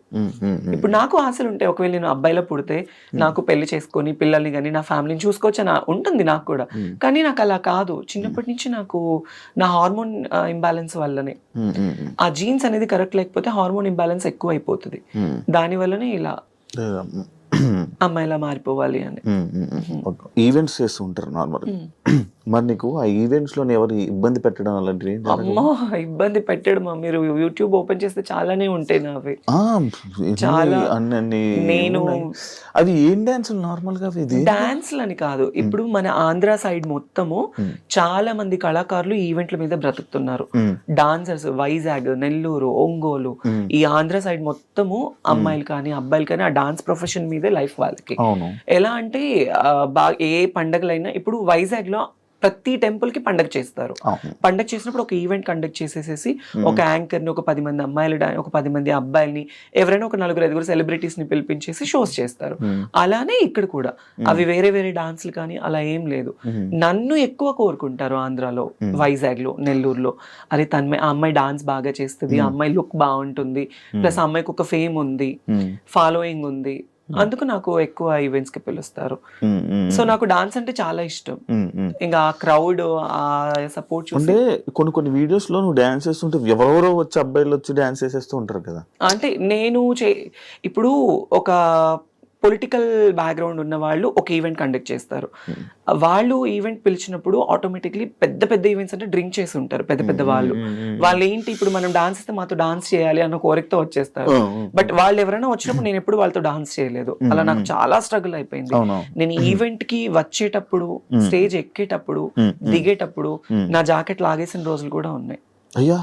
ఇప్పుడు నాకు ఆశలు ఉంటాయి, ఒకవేళ నేను అబ్బాయిలా పుడితే నాకు పెళ్లి చేసుకొని పిల్లల్ని కానీ నా ఫ్యామిలీని చూసుకోవచ్చు అని ఉంటుంది నాకు కూడా. కానీ నాకు అలా కాదు, చిన్నప్పటి నుంచి నాకు నా హార్మోన్ ఇంబ్యాలెన్స్ వల్లనే, ఆ జీన్స్ అనేది కరెక్ట్ లేకపోతే హార్మోన్ ఇంబ్యాలెన్స్ ఎక్కువ అయిపోతుంది, దాని వల్లనే ఇలా అమ్మాయిలా మారిపోవాలి అని. ఈవెంట్స్ చేస్తూ ఉంటారు నార్మల్. మరి నీకు ఆ ఈవెంట్స్ లో ఎవరు ఇబ్బంది పెట్టడం అలాంటివి? అమ్మో ఇబ్బంది పెట్టడం, మీరు యూట్యూబ్ ఓపెన్ చేస్తే చాలానే ఉంటాయి నావి. చాలా. నేను అవి ఏం డాన్స్ నార్మల్ గా? డాన్స్లు అని కాదు, ఇప్పుడు మన ఆంధ్ర సైడ్ మొత్తము చాలా మంది కళాకారులు ఈవెంట్ల మీద బ్రతుకుతున్నారు. డాన్సర్స్ వైజాగ్, నెల్లూరు, ఒంగోలు, ఈ ఆంధ్ర సైడ్ మొత్తము అమ్మాయిలు కానీ అబ్బాయిలు కానీ ఆ డాన్స్ ప్రొఫెషన్ మీదే లైఫ్ వాళ్ళకి. ఎలా అంటే ఏ పండగలైనా, ఇప్పుడు వైజాగ్ లో ప్రతి టెంపుల్ కి పండగ చేస్తారు. పండగ చేసినప్పుడు ఒక ఈవెంట్ కండక్ట్ చేసేసి ఒక యాంకర్ ని, ఒక 10 మంది అమ్మాయిలు, ఒక 10 మంది అబ్బాయిల్ని, ఎవరైనా ఒక 4-5 సెలబ్రిటీస్ ని పిలిపించేసి షోస్ చేస్తారు. అలానే ఇక్కడ కూడా అవి వేరే డాన్స్లు కానీ అలా ఏం లేదు. నన్ను ఎక్కువ కోరుకుంటారు ఆంధ్రాలో, వైజాగ్ లో, నెల్లూరులో. అరే ఆ అమ్మాయి డాన్స్ బాగా చేస్తుంది, ఆ అమ్మాయి లుక్ బాగుంటుంది, ప్లస్ ఆ అమ్మాయికి ఒక ఫేమ్ ఉంది, ఫాలోయింగ్ ఉంది, అందుకు నాకు ఎక్కువ ఈవెంట్స్ కి పిలుస్తారు. సో నాకు డాన్స్ అంటే చాలా ఇష్టం. ఇంకా ఆ క్రౌడ్, ఆ సపోర్ట్ చూస్తే కొన్ని వీడియోస్ లో నువ్వు డాన్స్ చేస్తుంటే ఎవరెవరో వచ్చి అబ్బాయిలు వచ్చి డాన్స్ చేసేస్తూ ఉంటారు కదా. అంటే నేను ఇప్పుడు ఒక పొలిటికల్ బ్యాక్గ్రౌండ్ ఉన్న వాళ్ళు ఒక ఈవెంట్ కండక్ట్ చేస్తారు. వాళ్ళు ఈవెంట్ పిలిచినప్పుడు ఆటోమేటిక్లీ పెద్ద ఈవెంట్స్ అంటే డ్రింక్ చేసి ఉంటారు పెద్ద వాళ్ళు ఏంటి, ఇప్పుడు మనం డాన్స్ ఇస్తే మాతో డాన్స్ చేయాలి అన్న కోరికతో వచ్చేస్తారు. బట్ వాళ్ళు ఎవరైనా వచ్చినప్పుడు నేను ఎప్పుడు వాళ్ళతో డాన్స్ చేయలేదు. అలా నాకు చాలా స్ట్రగుల్ అయిపోయింది. నేను ఈవెంట్ కి వచ్చేటప్పుడు, స్టేజ్ ఎక్కేటప్పుడు, దిగేటప్పుడు నా జాకెట్ లాగేసిన రోజులు కూడా ఉన్నాయి. అయ్యా,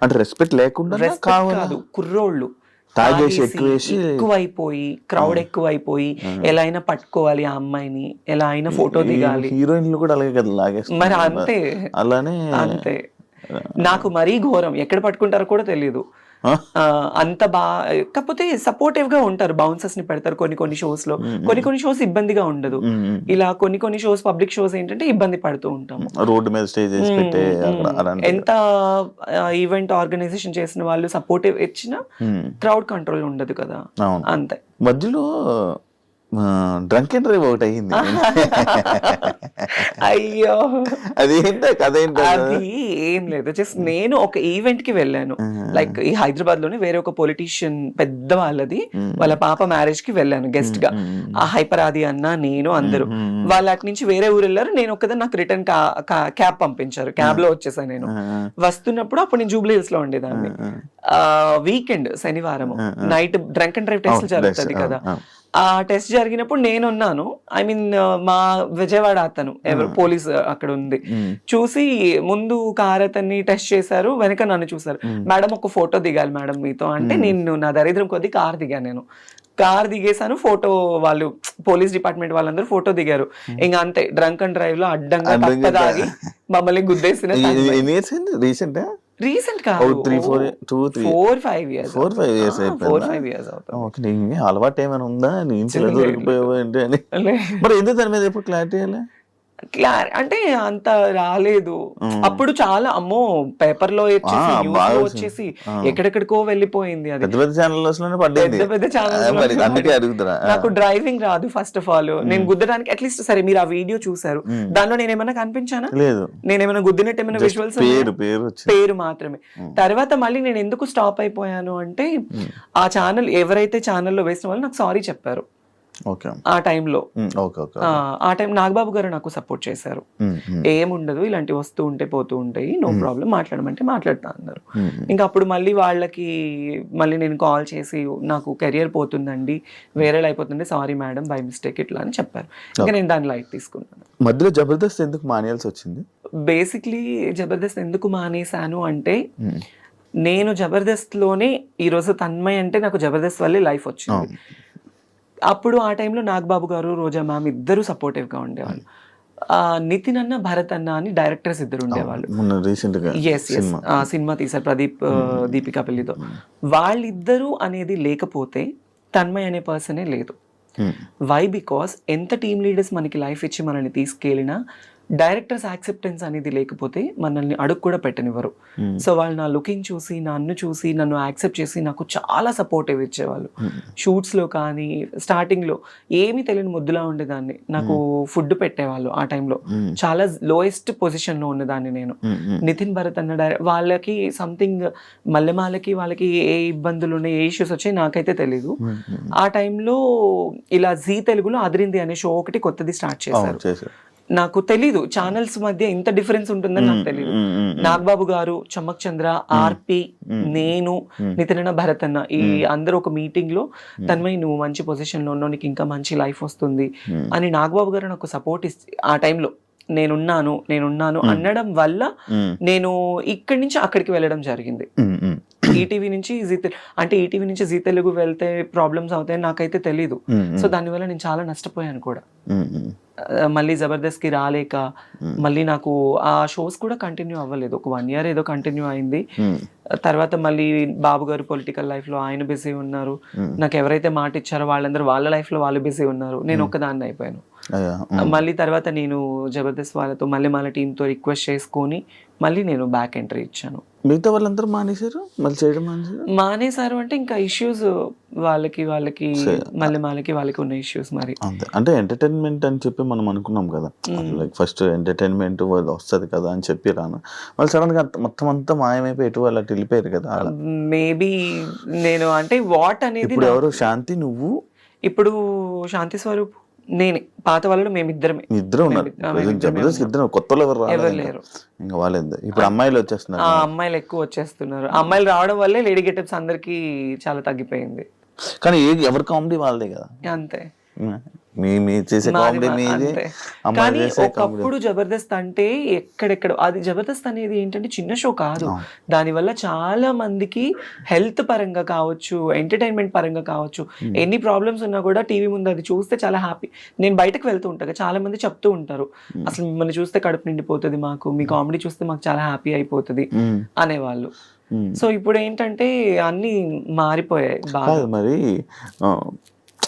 అంటే రెస్పెక్ట్ లేకుండా కాదు, కుర్రోళ్ళు ఎక్కువైపోయి, క్రౌడ్ ఎక్కువైపోయి, ఎలా అయినా పట్టుకోవాలి ఆ అమ్మాయిని, ఎలా అయినా ఫోటో దిగాలి. హీరోయిన్లు కూడా అలాగే కదా లాగేస్తారు. మరి అంతే, అలానే అంతే. నాకు మరీ ఘోరం, ఎక్కడ పట్టుకుంటారో కూడా తెలియదు. అంత కాకపోతే సపోర్టివ్ గా ఉంటారు, బౌన్సర్స్ ని పెడతారు కొన్ని షోస్ లో. కొన్ని షోస్ ఇబ్బందిగా ఉండదు. ఇలా కొన్ని షోస్, పబ్లిక్ షోస్ ఏంటంటే ఇబ్బంది పడుతూ ఉంటాము. రోడ్డు మీద స్టేజ్ ఎంత ఈవెంట్ ఆర్గనైజేషన్ చేసిన వాళ్ళు సపోర్టివ్ ఇచ్చినా క్రౌడ్ కంట్రోల్ ఉండదు కదా, అంతే. మధ్యలో డ్రంక్ అండ్ డ్రైవ్ ఒకటి అయ్యింది. అయ్యో అదేంటో కథ ఏంటో. అది ఏం లేదు, జస్ట్ నేను ఒక ఈవెంట్ కి వెళ్ళాను, లైక్ ఈ హైదరాబాద్ లోనే వేరే ఒక పొలిటీషియన్ పెద్ద వాళ్ళది వాళ్ళ పాప మ్యారేజ్ కి వెళ్ళాను గెస్ట్ గా. ఆ హైపర్ ఆది అన్న నేను అందరూ వాళ్ళ అటు నుంచి వేరే ఊరు వెళ్ళారు, నేను ఒక్కదాన్ని నాకు రిటర్న్ క్యాబ్ పంపించారు, క్యాబ్ లో వచ్చేసాను. నేను వస్తున్నప్పుడు అప్పుడు నేను జూబ్లీ హిల్స్ లో ఉండేదాన్ని. వీకెండ్ శనివారం night drunk and drive test జరుగుతుంది కదా, ఆ టెస్ట్ జరిగినప్పుడు నేనున్నాను. ఐ మీన్ మా విజయవాడ అతను ఎవరు పోలీస్ అక్కడ ఉంది చూసి ముందు కార్ అతన్ని టెస్ట్ చేశారు, వెనక నన్ను చూసారు. మేడం ఒక ఫోటో దిగాలి మేడం మీతో అంటే, నేను నా దరిద్రం కొద్ది కార్ దిగాను. నేను కార్ దిగేసాను, ఫోటో వాళ్ళు పోలీస్ డిపార్ట్మెంట్ వాళ్ళందరూ ఫోటో దిగారు. ఇంకా అంతే డ్రంక్ అండ్ డ్రైవ్ లో అడ్డంగా తప్పదాగి మమ్మల్ని గుద్దేసిన. రీసెంట్ గా 4-5 years అవుతుంది. అలవాటు ఏమైనా ఉందా దొరికిపోయావు ఏంటి అని? మరి ఎందుకు దాని మీద ఎప్పుడు క్లారిటీ అంటే అంత రాలేదు అప్పుడు. చాలా అమ్మో పేపర్ లో వచ్చేసి ఎక్కడెక్కడికో వెళ్ళిపోయింది. అది పెద్ద పెద్ద ఛానల్స్. నాకు డ్రైవింగ్ రాదు ఫస్ట్ ఆఫ్ ఆల్. నేను గుద్దడానికి అట్లీస్ట్ సరే మీరు ఆ వీడియో చూసారు, దానిలో నేనేమైనా కనిపించానా? లేదు. నేనేమైనా గుద్దినట్టు ఏమైనా విజువల్స్? పేరు మాత్రమే. తర్వాత మళ్ళీ నేను ఎందుకు స్టాప్ అయిపోయాను అంటే, ఆ ఛానల్ ఎవరైతే ఛానల్లో వేసిన వాళ్ళు నాకు సారీ చెప్పారు ఆ టైంలో. ఆ టైం నాగబాబు గారు నాకు సపోర్ట్ చేశారు. ఏముండదు, ఇలాంటి వస్తూ ఉంటే పోతూ ఉంటాయి, నో ప్రాబ్లం, మాట్లాడమంటే మాట్లాడతా అన్నారు. ఇంకా అప్పుడు మళ్ళీ నేను కాల్ చేసి నాకు కెరియర్ పోతుందండి, వేరే అయిపోతుంది, సారీ మేడం బై మిస్టేక్ ఇట్లా అని చెప్పారు. ఇంకా నేను దాన్ని లైట్ తీసుకున్నాను. మధ్యలో జబర్దస్త్ ఎందుకు మానేయాల్సి వచ్చింది? బేసిక్లీ జబర్దస్త్ ఎందుకు మానేశాను అంటే, నేను జబర్దస్త్ లోనే ఈరోజు తన్మయ్ అంటే నాకు జబర్దస్త్ వల్లే లైఫ్ వచ్చింది. అప్పుడు ఆ టైంలో నాగబాబు గారు, రోజా మ్యామ్ ఇద్దరు సపోర్టివ్గా ఉండేవాళ్ళు. నితిన్ అన్న, భరత్ అన్న అని డైరెక్టర్స్ ఇద్దరు ఉండేవాళ్ళు. సినిమా తీశారు ప్రదీప్ దీపికా పెళ్లితో. వాళ్ళిద్దరూ అనేది లేకపోతే తన్మయ్ అనే పర్సనే లేదు. వై? బికాస్ ఎంత టీమ్ లీడర్స్ మనకి లైఫ్ ఇచ్చి మనల్ని తీసుకెళ్ళినా డైరెక్టర్స్ యాక్సెప్టెన్స్ అనేది లేకపోతే మనల్ని అడుగు కూడా పెట్టనివ్వరు. సో వాళ్ళు నా లుకింగ్ చూసి, నన్ను చూసి, నన్ను యాక్సెప్ట్ చేసి నాకు చాలా సపోర్టివ్ ఇచ్చేవాళ్ళు. షూట్స్లో కానీ స్టార్టింగ్లో ఏమీ తెలియని ముద్దులా ఉండేదాన్ని. నాకు ఫుడ్ పెట్టేవాళ్ళు ఆ టైంలో. చాలా లోయెస్ట్ పొజిషన్లో ఉన్నదాన్ని నేను. నితిన్, భరత్ అన్న వాళ్ళకి సంథింగ్ మల్లెమాలకి వాళ్ళకి ఏ ఇబ్బందులు ఉన్నాయి, ఏ ఇష్యూస్ వచ్చాయి నాకైతే తెలీదు. ఆ టైంలో ఇలా జీ తెలుగులో అదిరింది అనే షో ఒకటి కొత్తది స్టార్ట్ చేశారు. నాకు తెలీదు ఛానల్స్ మధ్య ఇంత డిఫరెన్స్ ఉంటుందని నాకు తెలీదు. నాగబాబు గారు, చమ్మక్ చంద్ర, ఆర్పి, నేను, నితిన్, భరత్ అన్న ఈ అందరూ ఒక మీటింగ్ లో తన్మయ్ నువ్వు మంచి పొజిషన్ లో ఉన్నావు, నీకు ఇంకా మంచి లైఫ్ వస్తుంది అని నాగబాబు గారు నాకు సపోర్ట్ ఆ టైంలో నేనున్నాను అనడం వల్ల నేను ఇక్కడి నుంచి అక్కడికి వెళ్ళడం జరిగింది. ఈటీవీ నుంచి ఈటీవీ నుంచి జీ తెలుగు వెళ్తే ప్రాబ్లమ్స్ అవుతాయని నాకైతే తెలీదు. సో దానివల్ల నేను చాలా నష్టపోయాను కూడా. మళ్ళీ జబర్దస్త్ కి రాలేక మళ్ళీ నాకు ఆ షోస్ కూడా కంటిన్యూ అవ్వలేదు. ఒక 1 year ఏదో కంటిన్యూ అయింది. తర్వాత మళ్ళీ బాబు గారు పొలిటికల్ లైఫ్ లో ఆయన బిజీ ఉన్నారు. నాకు ఎవరైతే మాట ఇచ్చారో వాళ్ళందరూ వాళ్ళ లైఫ్ లో వాళ్ళు బిజీ ఉన్నారు. నేను ఒక్కదాన్ని అయిపోయాను. మళ్ళీ తర్వాత నేను జబర్దస్త్ వాళ్ళతో మళ్ళీ టీంతో రిక్వెస్ట్ చేసుకొని మళ్ళీ నేను బ్యాక్ ఎంట్రీ ఇచ్చాను. మిగతా వాళ్ళందరూ మానేశారు అంటే ఇంకా ఇష్యూస్ వాళ్ళకి వాళ్ళకి ఉన్న ఇష్యూస్. మరి అంటే ఎంటర్టైన్మెంట్ అని చెప్పి మనం అనుకున్నాం కదా, లైక్ ఫస్ట్ ఎంటర్టైన్మెంట్ వస్తుంది కదా అని చెప్పి రాను వాళ్ళు సడన్ గా మొత్తం అంతా మాయమైపోయి ఎటు వాళ్ళు అటు వెళ్ళిపోయారు కదా. మేబీ నేను అంటే వాట్ అనేది ఎవరు శాంతి, నువ్వు, ఇప్పుడు శాంతి స్వరూప్, నేనే. పాత వాళ్ళలో మేమిద్దరమే. ఇద్దరు ఉన్నారు. కొత్త ఎవరు లేరు. ఇంకా వాళ్ళేంది ఇప్పుడు అమ్మాయిలు వచ్చేస్తున్నారు. అమ్మాయిలు ఎక్కువ వచ్చేస్తున్నారు. అమ్మాయిలు రావడం వల్లే లేడీ గెటప్స్ అందరికి చాలా తగ్గిపోయింది. కానీ ఎవరి కామెడీ వాళ్ళదే కదా. అంతే. కానీ ఒకప్పుడు జబర్దస్త్ అంటే ఎక్కడెక్కడ అది జబర్దస్త్ అనేది ఏంటంటే చిన్న షో కాదు. దానివల్ల చాలా మందికి హెల్త్ పరంగా కావచ్చు, ఎంటర్టైన్మెంట్ పరంగా కావచ్చు, ఎన్ని ప్రాబ్లమ్స్ ఉన్నా కూడా టీవీ ముందు అది చూస్తే చాలా హ్యాపీ. నేను బయటకు వెళ్తూ ఉంటాను, చాలా మంది చెప్తూ ఉంటారు అసలు మిమ్మల్ని చూస్తే కడుపు నిండిపోతుంది మాకు, మీ కామెడీ చూస్తే మాకు చాలా హ్యాపీ అయిపోతుంది అనేవాళ్ళు. సో ఇప్పుడు ఏంటంటే అన్ని మారిపోయాయి బాగా. మరి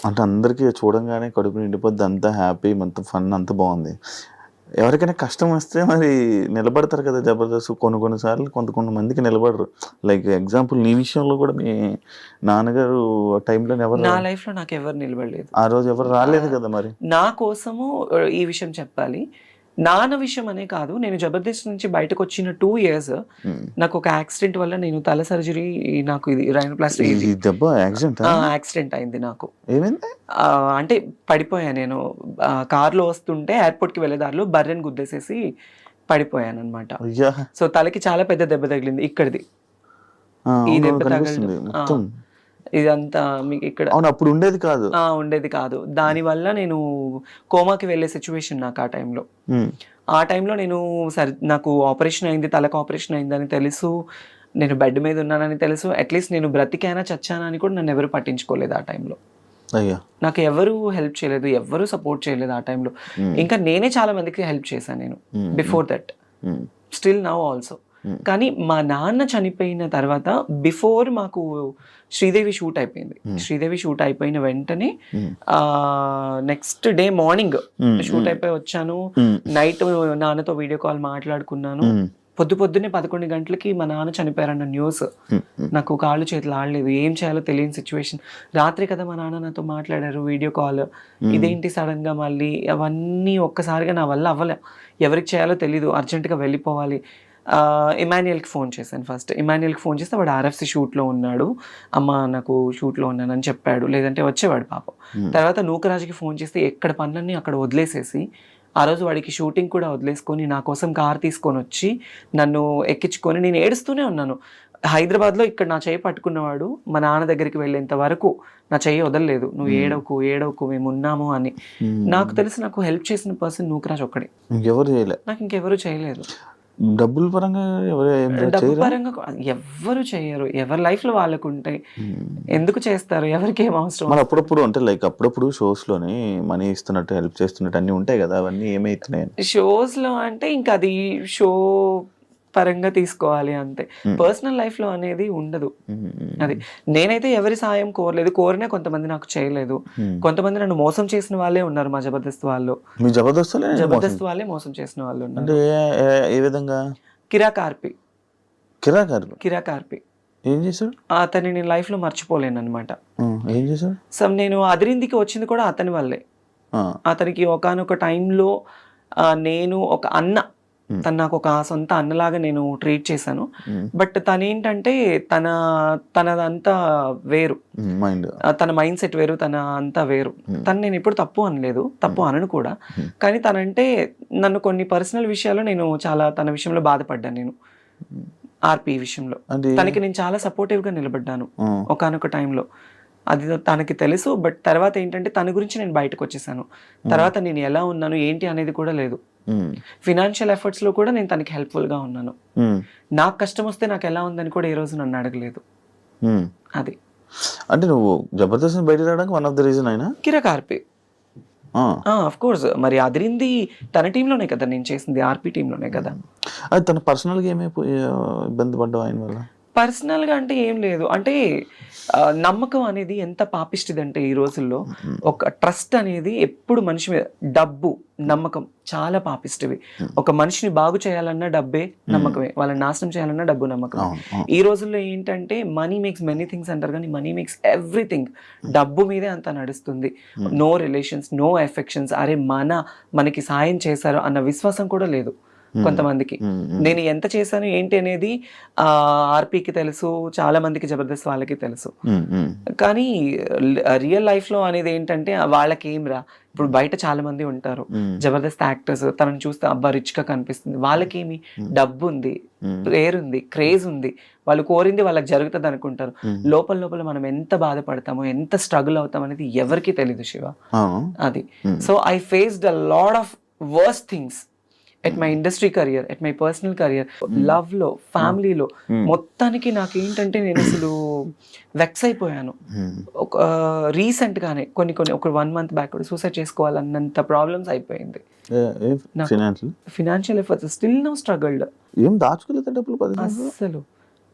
అంటే అందరికీ చూడంగానే కడుపు నిండిపోద్ది, అంతా హ్యాపీ, అంత ఫన్, అంత బాగుంది. ఎవరికైనా కష్టం వస్తే మరి నిలబడతారు కదా జబర్దస్త్. కొన్నిసార్లు కొంతమందికి నిలబడరు. లైక్ ఎగ్జాంపుల్ నీ విషయంలో కూడా మీ నాన్నగారు ఆ టైంలో ఎవరు, నా లైఫ్ లో నాకు ఎవరు నిలబడలేదు, ఆ రోజు ఎవరు రాలేదు కదా మరి. నా కోసము ఈ విషయం చెప్పాలి. నాన్న విషయం అనే కాదు, నేను జబర్దస్త్ నుంచి బయటకు వచ్చిన 2 years నాకు ఒక యాక్సిడెంట్ వల్ల నేను తల సర్జరీ, నాకు ఇది రైనోప్లాస్టీ దెబ్బ యాక్సిడెంట్ అయింది నాకు. ఏమైంది అంటే పడిపోయా నేను, కార్లో వస్తుంటే ఎయిర్పోర్ట్కి వెళ్ళే దారిలో బర్రెని గుద్దేసేసి పడిపోయాను అనమాట. అయ్యా, సో తలకి చాలా పెద్ద దెబ్బ తగిలింది ఇక్కడిది, ఈ దెబ్బ తగలడం ఇదంతా మీకు ఇక్కడ అవును అప్పుడు ఉండేది కాదు, ఉండేది కాదు. దానివల్ల నేను కోమాకి వెళ్ళే సిచ్యువేషన్ నాకు ఆ టైంలో. ఆ టైంలో నేను నాకు ఆపరేషన్ అయింది, తలకు ఆపరేషన్ అయిందని తెలుసు, నేను బెడ్ మీద ఉన్నానని తెలుసు. అట్లీస్ట్ నేను బ్రతికానా చచ్చానా అని కూడా నన్ను ఎవరు పట్టించుకోలేదు ఆ టైంలో. అయ్యా, నాకు ఎవరు హెల్ప్ చేయలేదు, ఎవరు సపోర్ట్ చేయలేదు ఆ టైంలో. ఇంకా నేనే చాలా మందికి హెల్ప్ చేశాను నేను before that, still now also. కానీ మా నాన్న చనిపోయిన తర్వాత బిఫోర్ మాకు శ్రీదేవి షూట్ అయిపోయింది. శ్రీదేవి షూట్ అయిపోయిన వెంటనే నెక్స్ట్ డే మార్నింగ్ షూట్ అయిపోయి వచ్చాను. నైట్ నాన్నతో వీడియో కాల్ మాట్లాడుకున్నాను. పొద్దున్నే 11 గంటలకి మా నాన్న చనిపోయారన్న న్యూస్. నాకు కాళ్ళు చేతులు ఆడలేదు, ఏం చేయాలో తెలియని సిచ్యువేషన్. రాత్రి కదా మా నాన్న నాతో మాట్లాడారు వీడియో కాల్. ఇదేంటి సడన్ గా మళ్ళీ, అవన్నీ ఒక్కసారిగా నా వల్ల అవ్వలే. ఎవరికి చేయాలో తెలీదు, అర్జెంటుగా వెళ్ళిపోవాలి. ఇమాన్యుయల్కి ఫోన్ చేశాను ఫస్ట్. ఇమాన్యుయల్కి ఫోన్ చేస్తే వాడు RFC షూట్లో ఉన్నాడు, అమ్మ నాకు షూట్లో ఉన్నానని చెప్పాడు, లేదంటే వచ్చేవాడు పాపం. తర్వాత నూకరాజుకి ఫోన్ చేస్తే ఎక్కడ పనులన్నీ అక్కడ వదిలేసేసి, ఆ రోజు వాడికి షూటింగ్ కూడా వదిలేసుకొని నా కోసం కార్ తీసుకొని వచ్చి నన్ను ఎక్కించుకొని, నేను ఏడుస్తూనే ఉన్నాను. హైదరాబాద్లో ఇక్కడ నా చెయ్యి పట్టుకున్నవాడు మా నాన్న దగ్గరికి వెళ్ళేంత వరకు నా చెయ్యి వదలలేదు. నువ్వు ఏడవకు మేము ఉన్నాము అని. నాకు తెలిసి నాకు హెల్ప్ చేసిన పర్సన్ నూకరాజ్ ఒక్కడే, నాకు ఇంకెవరు చేయలేదు. డబ్బుల పరంగా డబ్బు పరంగా ఎవ్వరు చేయరు, ఎవరి లైఫ్ లో వాళ్ళకు ఉంటాయి, ఎందుకు చేస్తారు, ఎవరికి ఏం అవసరం. మరి అప్పుడప్పుడు అంటే లైక్ అప్పుడప్పుడు షోస్ లోని మనీ ఇస్తున్నట్టు హెల్ప్ చేస్తున్నట్టు అన్ని ఉంటాయి కదా, అవన్నీ ఏమైతున్నాయి షోస్ లో అంటే ఇంకా అది షో పరంగా తీసుకోవాలి అంతే. పర్సనల్ లైఫ్ లో అనేది ఉండదు. అది నేనైతే ఎవరి సాయం కోరలేదు, కోరినా కొంతమంది నాకు చేయలేదు. కొంతమంది నన్ను మోసం చేసిన వాళ్ళే ఉన్నారు మా జబర్దస్త్ వాళ్ళు. జబర్దస్త్ వాళ్ళే మోసం చేసిన వాళ్ళు ఉన్నారు. ఏ విధంగా? కిరాకార్పి ఏం చేశాడు? అతన్ని నేను లైఫ్ లో మర్చిపోలేను అనమాట. ఏం చేశాడు? సో నేను అదిరిందికి వచ్చింది కూడా అతని వల్లే. అతనికి ఒకానొక టైంలో నేను ఒక అన్న, తను నాకు ఒక సొంత అన్నలాగా నేను ట్రీట్ చేశాను. బట్ తనేంటంటే తనదంతా వేరు, తన మైండ్ సెట్ వేరు, తన అంతా వేరు. తను నేను ఎప్పుడు తప్పు అనలేదు, తప్పు అనను కూడా. కానీ తనంటే నన్ను కొన్ని పర్సనల్ విషయాల్లో నేను చాలా తన విషయంలో బాధపడ్డాను. నేను ఆర్పి విషయంలో తనకి నేను చాలా సపోర్టివ్ గా నిలబడ్డాను ఒకానొక టైంలో. అది తనకి తెలుసు. బట్ తర్వాత ఏంటంటే తన గురించి నేను బయటకు వచ్చేసాను. తర్వాత నేను ఎలా ఉన్నాను ఏంటి అనేది కూడా లేదు. ఫినాన్షియల్ ఎఫర్ట్స్ లో కూడా నేను తనకి హెల్ప్ఫుల్ గా ఉన్నాను. నాకు కష్టం వస్తే నాకు ఎలా ఉందని కూడా ఈ రోజు నన్ను అడగలేదు. అది అంటే నువ్వు జబర్దస్త్ బయట రావడానికి వన్ ఆఫ్ ద రీజన్ అయినా కిరాకార్పి. ఆఫ్ కోర్స్, మరి అదిరింది తన టీంలోనే కదా నేను చేసింది, ఆర్పి టీంలోనే కదా. అది తన పర్సనల్ గా ఏమైపోయి ఇబ్బంది పడ్డావు ఆయన వల్ల? పర్సనల్ గా అంటే ఏం లేదు. అంటే నమ్మకం అనేది ఎంత పాపిష్టిది అంటే ఈ రోజుల్లో ఒక ట్రస్ట్ అనేది ఎప్పుడు మనిషి మీద, డబ్బు నమ్మకం చాలా పాపిష్టివి. ఒక మనిషిని బాగు చేయాలన్నా డబ్బే నమ్మకమే, వాళ్ళని నాశనం చేయాలన్నా డబ్బు నమ్మకం. ఈ రోజుల్లో ఏంటంటే మనీ మేక్స్ మెనీ థింగ్స్ అంటారు, కానీ మనీ మేక్స్ ఎవ్రీథింగ్. డబ్బు మీదే అంతా నడుస్తుంది. No relations, no affections. అరే మనకి సాయం చేశారు అన్న విశ్వాసం కూడా లేదు కొంతమందికి. నేను ఎంత చేశాను ఏంటి అనేది ఆర్పీకి తెలుసు, చాలా మందికి జబర్దస్త్ వాళ్ళకి తెలుసు. కానీ రియల్ లైఫ్ లో అనేది ఏంటంటే వాళ్ళకి ఏం రా, ఇప్పుడు బయట చాలా మంది ఉంటారు జబర్దస్త్ యాక్టర్స్, తనని చూస్తే అబ్బా రిచ్ గా కనిపిస్తుంది. వాళ్ళకేమి డబ్బు ఉంది, పేరు ఉంది, క్రేజ్ ఉంది, వాళ్ళు కోరింది వాళ్ళకి జరుగుతుంది అనుకుంటారు. లోపల మనం ఎంత బాధపడతామో, ఎంత స్ట్రగుల్ అవుతాం అనేది ఎవరికి తెలీదు శివ. అది so I faced a lot of worst things at my industry career, at my personal career, love లో, ఫ్యామిలీలో. మొత్తానికి నాకేంటంటే నేను అసలు వెక్స్ అయిపోయాను. ఒక రీసెంట్ గానే ఒక 1 month బ్యాక్ కూడా సూసైడ్ చేసుకోవాలన్నంత ప్రాబ్లమ్స్ అయిపోయింది. Financial efforts still no struggled. ఏం దాచుకోలేదు డబ్బులు అసలు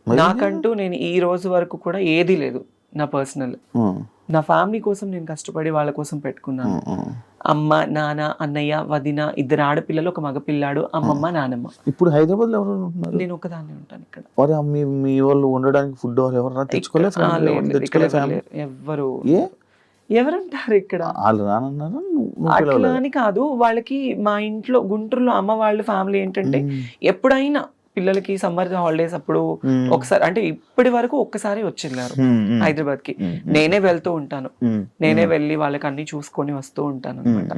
నాకంటూ నేను ఈ రోజు వరకు కూడా ఏది లేదు నా పర్సనల్. నా ఫ్యామిలీ కోసం నేను కష్టపడి వాళ్ళ కోసం పెట్టుకున్నాను. అమ్మ, నాన్న, అన్నయ్య, వదిన, 2 ఆడపిల్లలు, 1 మగపిల్లాడు, అమ్మమ్మ, నానమ్మ. ఇప్పుడు హైదరాబాద్ లో ఎవరు ఉంటున్నారు? నేను ఒకదాన్ని ఉంటాను ఇక్కడ. మరి మీ వాళ్ళు ఉండడానికి ఫుడ్ ఎవరన్నా తెచ్చుకోలేదు? ఎవ్వరు ఏ ఎవరుంటారు ఇక్కడ? వాళ్ళు రానన్నారా? అట్లా అని కాదు, వాళ్ళకి మా ఇంట్లో గుంటూరులో అమ్మ వాళ్ళ ఫ్యామిలీ ఏంటంటే ఎప్పుడైనా పిల్లలకి సమ్మర్ హాలిడేస్ అప్పుడు ఒకసారి, అంటే ఇప్పటి వరకు ఒక్కసారి వచ్చేళ్ళారు హైదరాబాద్ కి. నేనే వెళ్తూ ఉంటాను, నేనే వెళ్ళి వాళ్ళకి అన్ని చూసుకొని వస్తూ ఉంటాను అనమాట.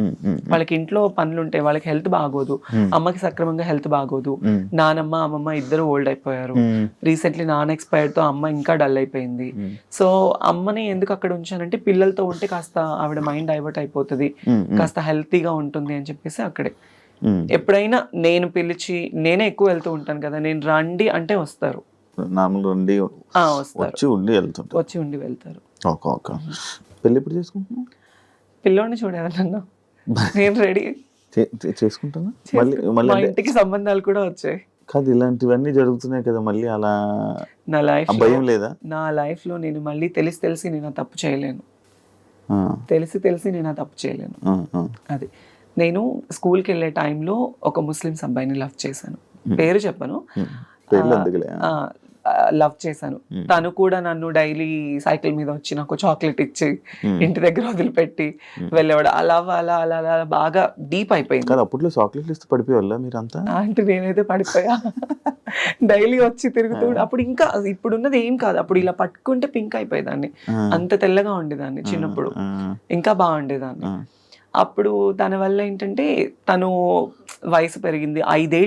వాళ్ళకి ఇంట్లో పనులు ఉంటాయి, వాళ్ళకి హెల్త్ బాగోదు, అమ్మకి సక్రమంగా హెల్త్ బాగోదు. నానమ్మ, అమ్మమ్మ ఇద్దరు ఓల్డ్ అయిపోయారు. రీసెంట్లీ నాన్న ఎక్స్పైర్డ్ తో అమ్మ ఇంకా డల్ అయిపోయింది. సో అమ్మని ఎందుకు అక్కడ ఉంచానంటే పిల్లలతో ఉంటే కాస్త ఆవిడ మైండ్ డైవర్ట్ అయిపోతుంది, కాస్త హెల్తీగా ఉంటుంది అని చెప్పేసి అక్కడే. ఎప్పుడైనా నేను పిలిచి, నేనే ఎక్కువ వెళ్తూ ఉంటాను కదా, నేను రండి అంటే వస్తారు, వచ్చి ఉండి వెళ్తారు. పెళ్లి ఎప్పుడు చేసుకుంటున్నా? పిల్లోడిని చూడాలన్నా నేను రెడీ చేసుకుంటాను. మా ఇంటికి సంబంధాలు కూడా వచ్చాయి. కాదు, ఇలాంటివన్నీ జరుగుతున్నాయి కదా, మళ్ళీ అలా నా లైఫ్ భయం లేదా? నా లైఫ్ లో నేను మళ్ళీ తెలిసి నేను ఆ తప్పు చేయలేను. తెలిసి నేను ఆ తప్పు చేయలేను. అది నేను స్కూల్కి వెళ్ళే టైంలో ఒక ముస్లిమ్స్ అబ్బాయిని లవ్ చేశాను. పేరు చెప్పను, లవ్ చేశాను. తను కూడా నన్ను డైలీ సైకిల్ మీద వచ్చి నాకు చాక్లెట్ ఇచ్చి ఇంటి దగ్గర వదిలిపెట్టి వెళ్ళేవాడు. అలా అలా అలా అలా బాగా డీప్ అయిపోయింది. అప్పట్లో చాక్లెట్లు ఇస్తే పడిపోయేవాళ్ళ మీరంతా? అంటే నేనైతే పడిపోయా. డైలీ వచ్చి తిరుగుతూ, అప్పుడు ఇంకా ఇప్పుడున్నది ఏం కాదు, అప్పుడు ఇలా పట్టుకుంటే పింక్ అయిపోయేదాన్ని, అంత తెల్లగా ఉండేదాన్ని చిన్నప్పుడు, ఇంకా బాగుండేదాన్ని. అప్పుడు తన వల్ల ఏంటంటే తను వయసు పెరిగింది, 5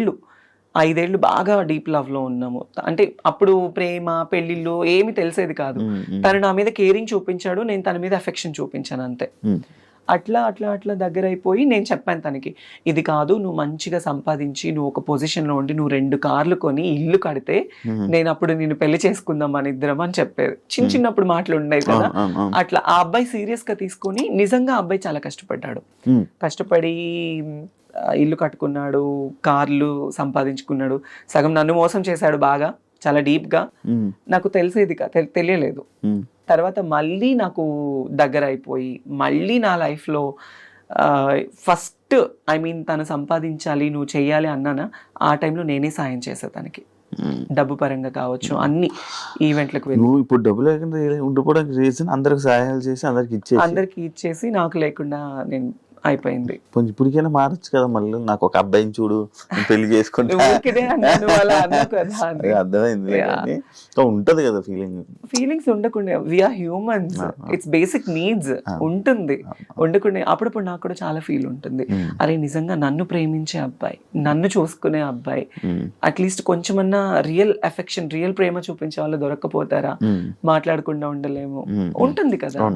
ఏళ్ళు బాగా డీప్ లవ్ లో ఉన్నాము. అంటే అప్పుడు ప్రేమ, పెళ్లిళ్ళు ఏమి తెలిసేది కాదు. తను నా మీద కేరింగ్ చూపించాడు, నేను తన మీద అఫెక్షన్ చూపించాను అంతే. అట్లా అట్లా అట్లా దగ్గర అయిపోయి నేను చెప్పాను తనకి, ఇది కాదు, నువ్వు మంచిగా సంపాదించి నువ్వు ఒక పొజిషన్ లో ఉండి నువ్వు 2 కార్లు కొని ఇల్లు కడితే నేను అప్పుడు నిన్ను పెళ్లి చేసుకుందాం మన ఇద్దరం అని చెప్పేది. చిన్నప్పుడు మాటలు ఉండేవి కదా. అట్లా ఆ అబ్బాయి సీరియస్ గా తీసుకొని, నిజంగా అబ్బాయి చాలా కష్టపడ్డాడు. కష్టపడి ఇల్లు కట్టుకున్నాడు, కార్లు సంపాదించుకున్నాడు. సగం నన్ను మోసం చేశాడు బాగా, చాలా డీప్ గా. నాకు తెలియలేదు. తర్వాత మళ్ళీ నాకు దగ్గర అయిపోయి, మళ్ళీ నా లైఫ్లో ఫస్ట్ తను సంపాదించాలి, నువ్వు చెయ్యాలి అన్నానా, ఆ టైంలో నేనే సాయం చేసా తనకి, డబ్బు పరంగా కావచ్చు, అన్ని ఈవెంట్లకు వెళ్ళి. ఇప్పుడు డబ్బు లేకుండా ఉండిపోవడానికి రీజన్ అందరికి సహాయాలు చేసి అందరికి ఇచ్చేసి నాకు లేకుండా నేను అయిపోయింది. ఇప్పటికైనా మారచ్చు కదా, మళ్ళీ నాకు ఒక అబ్బాయిని చూడు, పెళ్లి చేసుకుంటే అర్థమైంది. ఉంటది కదా ఫీలింగ్స్ ఉండకుండా, we are humans, it's basic needs ఉంటుంది. ఉండకుండా అప్పుడప్పుడు నాకు కూడా చాలా ఫీల్ ఉంటుంది, అరే నిజంగా నన్ను ప్రేమించే అబ్బాయి, నన్ను చూసుకునే అబ్బాయి, అట్లీస్ట్ కొంచెమన్నా రియల్ అఫెక్షన్, రియల్ ప్రేమ చూపించే వాళ్ళు దొరక్కపోతారా, మాట్లాడకుండా ఉండలేము, ఉంటుంది కదా.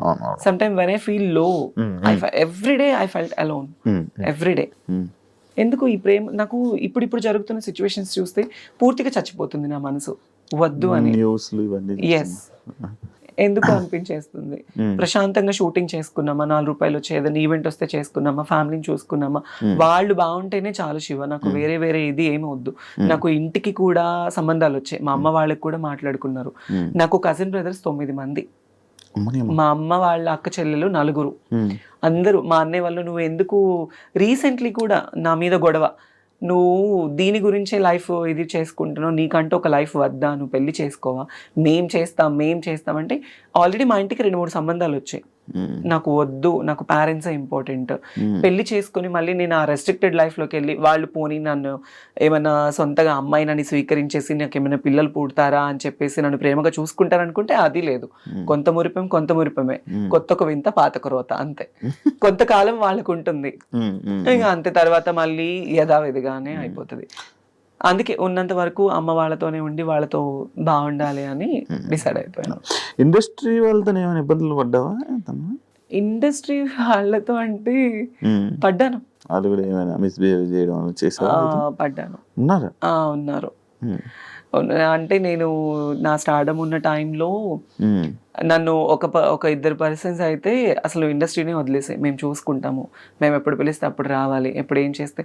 Some time when I feel low, everyday I felt alone every day. ఎందుకు ఈ ప్రేమ నాకు ఇప్పుడు జరుగుతున్న సిచ్యువేషన్స్ చూస్తే పూర్తిగా చచ్చిపోతుంది నా మనసు, వద్దు అని. ఎస్, ఎందుకు అనిపించేస్తుంది. ప్రశాంతంగా షూటింగ్ చేసుకున్నామా, 4 రూపాయలు వచ్చే ఏదైనా ఈవెంట్ వస్తే చేసుకున్నామా, ఫ్యామిలీని చూసుకున్నామా, వాళ్ళు బాగుంటేనే చాలు శివ, నాకు వేరే ఇది ఏమి వద్దు. నాకు ఇంటికి కూడా సంబంధాలు వచ్చాయి, మా అమ్మ వాళ్ళకి కూడా మాట్లాడుకున్నారు. నాకు కజిన్ బ్రదర్స్ 9 మంది, మా అమ్మ వాళ్ళ అక్క చెల్లెలు 4, అందరూ. మా అన్నయ్య వాళ్ళు, నువ్వు ఎందుకు రీసెంట్లీ కూడా నా మీద గొడవ, నువ్వు దీని గురించే లైఫ్ ఇది చేసుకుంటున్నావు, నీకంటూ ఒక లైఫ్ వద్దా, నువ్వు పెళ్లి చేసుకోవా, మేం చేస్తాం అంటే ఆల్రెడీ మా ఇంటికి 2-3 సంబంధాలు వచ్చాయి. నాకు వద్దు, నాకు పేరెంట్సే ఇంపార్టెంట్. పెళ్లి చేసుకుని మళ్ళీ నేను ఆ రెస్ట్రిక్టెడ్ లైఫ్లోకి వెళ్ళి, వాళ్ళు పోనీ నన్ను ఏమైనా సొంతగా అమ్మాయి నన్ను స్వీకరించేసి నాకు ఏమైనా పిల్లలు పుడతారా అని చెప్పేసి నన్ను ప్రేమగా చూసుకుంటారనుకుంటే అది లేదు. కొంత మురిపమే, కొత్తకు వింత పాతకు రోత, అంతే. కొంతకాలం వాళ్ళకు ఉంటుంది, ఇంకా అంతే. తర్వాత మళ్ళీ యథావిధిగానే అయిపోతుంది. అందుకే ఉన్నంత వరకు అమ్మ వాళ్ళతోనే ఉండి వాళ్ళతో బాగుండాలి అని డిసైడ్ అయిపోయాను. ఇండస్ట్రీ వాళ్ళతో ఏమైనా ఇబ్బందులు పడ్డావా? ఇండస్ట్రీ వాళ్ళతో అంటే పడ్డాను. వాళ్ళు కూడా ఏమైనా మిస్బిహేవ్ చేయడం చేశారా? పడ్డాను. ఉన్నారు. అంటే నేను నా స్టార్డమ్ ఉన్న టైంలో నన్ను ఒక ఇద్దరు పర్సన్స్ అయితే అసలు ఇండస్ట్రీనే వదిలేసాయి, మేము చూసుకుంటాము, మేము ఎప్పుడు పిలిస్తే అప్పుడు రావాలి, ఎప్పుడు ఏం చేస్తే.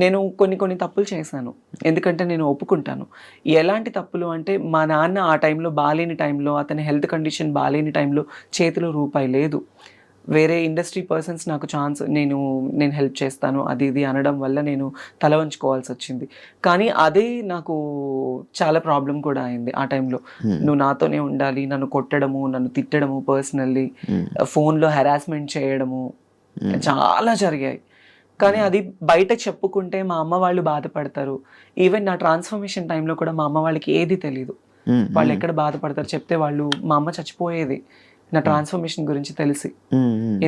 నేను కొన్ని తప్పులు చేశాను, ఎందుకంటే నేను ఒప్పుకుంటాను. ఎలాంటి తప్పులు అంటే మా నాన్న ఆ టైంలో బాగాలేని టైంలో, అతని హెల్త్ కండిషన్ బాగాలేని టైంలో చేతిలో రూపాయి లేదు. వేరే ఇండస్ట్రీ పర్సన్స్ నాకు ఛాన్స్, నేను హెల్ప్ చేస్తాను అది ఇది అనడం వల్ల నేను తల వంచుకోవాల్సి వచ్చింది. కానీ అదే నాకు చాలా ప్రాబ్లం కూడా అయింది ఆ టైంలో. నువ్వు నాతోనే ఉండాలి, నన్ను కొట్టడము, నన్ను తిట్టడము, పర్సనల్లీ ఫోన్లో హెరాస్మెంట్ చేయడము చాలా జరిగాయి. కానీ అది బయట చెప్పుకుంటే మా అమ్మ వాళ్ళు బాధపడతారు. ఈవెన్ నా ట్రాన్స్ఫర్మేషన్ టైంలో కూడా మా అమ్మ వాళ్ళకి ఏది తెలీదు, వాళ్ళు ఎక్కడ బాధపడతారు చెప్తే. వాళ్ళు, మా అమ్మ చచ్చిపోయేది నా ట్రాన్స్ఫర్మేషన్ గురించి తెలిసి.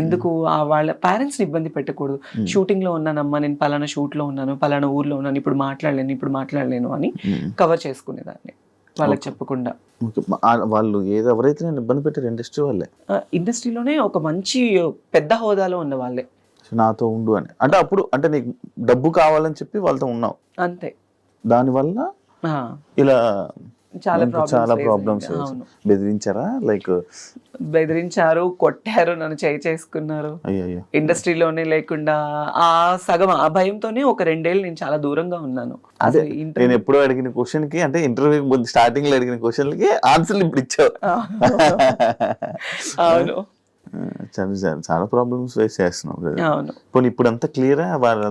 ఎందుకు వాళ్ళ పేరెంట్స్ని ఇబ్బంది పెట్టకూడదు. షూటింగ్లో ఉన్నానమ్మా, నేను పలానా షూట్లో ఉన్నాను, పలానా ఊర్లో ఉన్నాను, ఇప్పుడు మాట్లాడలేను అని కవర్ చేసుకునేదాన్ని వాళ్ళకి చెప్పకుండా. వాళ్ళు ఎవరైతే నేను ఇబ్బంది పెట్టారు ఇండస్ట్రీ వాళ్ళే, ఇండస్ట్రీలోనే ఒక మంచి పెద్ద హోదాలో ఉన్న వాళ్ళే నాతో ఉండు అని. అంటే అప్పుడు అంటే నీకు డబ్బు కావాలని చెప్పి వాళ్ళతో ఉన్నావు అంతే. దానివల్ల ఇలా చాలా ప్రాబ్లమ్స్ బెదిరించారా? లైక్ బెదిరించారు, కొట్టారు, నన్ను చేసుకున్నారు. ఇండస్ట్రీలోనే లేకుండా ఆ సగం ఆ భయంతోనే ఒక 2 ఏళ్ళు నేను చాలా దూరంగా ఉన్నాను. అదే నేను ఎప్పుడో అడిగిన క్వశ్చన్ కి, అంటే ఇంటర్వ్యూ స్టార్టింగ్ లో అడిగిన క్వశ్చన్లకి ఆన్సర్లు ఇప్పుడు ఇచ్చావు. అవును, చాలా ప్రాబ్లమ్స్ ఫేస్ చేస్తున్నావు. అవును. ఇప్పుడు అంతా క్లియరా?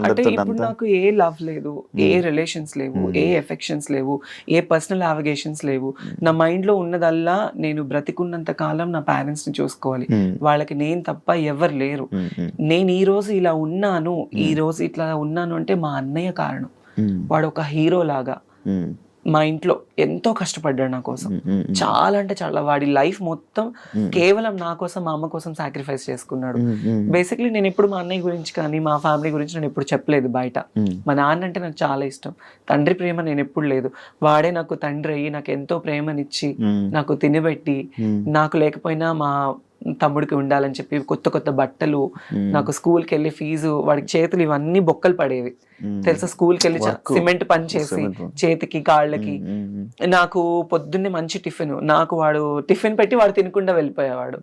అంటే ఇప్పుడు నాకు ఏ లవ్ లేదు, ఏ రిలేషన్స్ లేవు, ఏ ఎఫెక్షన్స్ లేవు, ఏ పర్సనల్ అవగేషన్స్ లేవు. నా మైండ్ లో ఉన్నదల్లా నేను బ్రతికున్నంత కాలం నా పేరెంట్స్ ని చూసుకోవాలి, వాళ్ళకి నేను తప్ప ఎవరు లేరు. నేను ఈ రోజు ఇలా ఉన్నాను, ఈ రోజు ఇట్లా ఉన్నాను అంటే మా అన్నయ్య కారణం. వాడు ఒక హీరో లాగా మా ఇంట్లో ఎంతో కష్టపడ్డాడు నా కోసం, చాలా అంటే చాలా. వాడి లైఫ్ మొత్తం కేవలం నా కోసం, మా అమ్మ కోసం సాక్రిఫైస్ చేసుకున్నాడు. బేసిక్లీ నేను ఎప్పుడు మా అన్నయ్య గురించి కానీ మా ఫ్యామిలీ గురించి నేను ఎప్పుడు చెప్పలేదు బయట. మా నాన్న అంటే నాకు చాలా ఇష్టం, తండ్రి ప్రేమ నేను ఎప్పుడు లేదు. వాడే నాకు తండ్రి అయ్యి నాకు ఎంతో ప్రేమనిచ్చి, నాకు తినబెట్టి, నాకు లేకపోయినా మా తమ్ముడికి ఉండాలని చెప్పి కొత్త బట్టలు, నాకు స్కూల్కి వెళ్ళి ఫీజు, వాడికి చేతులు ఇవన్నీ బొక్కలు పడేవి తెలుసా. స్కూల్కి వెళ్ళి సిమెంట్ పని చేసి చేతికి కాళ్ళకి, నాకు పొద్దున్నే మంచి టిఫిన్, నాకు వాడు టిఫిన్ పెట్టి వాడు తినకుండా వెళ్ళిపోయేవాడు.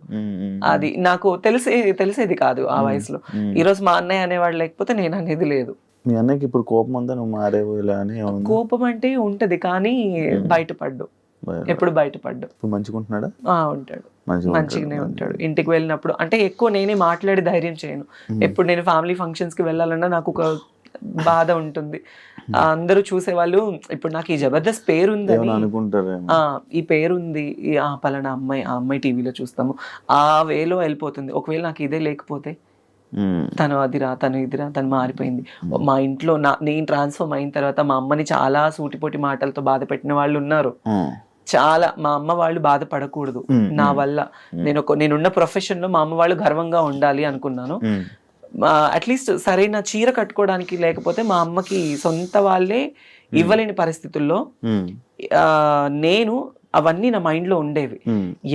అది నాకు తెలిసేది కాదు ఆ వయసులో. ఈరోజు మా అన్నయ్య అనేవాడు లేకపోతే నేను అనేది లేదు. మీ అన్నయ్యకి ఇప్పుడు కోపం ఉందా నువ్వు మారేవు ఇలా అని? కోపం అంటే ఉంటది కానీ బయటపడ్డు, ఎప్పుడు బయటపడ్డు. మంచిగుంటున్నాడా? ఉంటాడు, మంచిగానే ఉంటాడు. ఇంటికి వెళ్ళినప్పుడు అంటే ఎక్కువ నేనే మాట్లాడి ధైర్యం చేయను. ఎప్పుడు నేను ఫ్యామిలీ ఫంక్షన్స్ కి వెళ్ళాలన్నా నాకు ఒక బాధ ఉంటుంది. అందరూ చూసేవాళ్ళు ఇప్పుడు నాకు ఈ జబర్దస్త్ పేరు ఉందని అనుకుంటారు, ఈ పేరుంది, ఆ పలానా అమ్మాయి, ఆ అమ్మాయి టీవీలో చూస్తాము, ఆ వేలో వెళ్ళిపోతుంది. ఒకవేళ నాకు ఇదే లేకపోతే తను అదిరా, తను ఇదిరా, తను మారిపోయింది. మా ఇంట్లో నేను ట్రాన్స్ఫర్మ్ అయిన తర్వాత మా అమ్మని చాలా సూటిపోటి మాటలతో బాధ పెట్టిన వాళ్ళు ఉన్నారు. చాలా, మా అమ్మ వాళ్ళు బాధపడకూడదు నా వల్ల. నేనున్న ప్రొఫెషన్ లో మా అమ్మ వాళ్ళు గర్వంగా ఉండాలి అనుకున్నాను. అట్లీస్ట్ సరైన చీర కట్టుకోవడానికి లేకపోతే మా అమ్మకి సొంత వాళ్ళే ఇవ్వలేని పరిస్థితుల్లో నేను అవన్నీ నా మైండ్ లో ఉండేవి.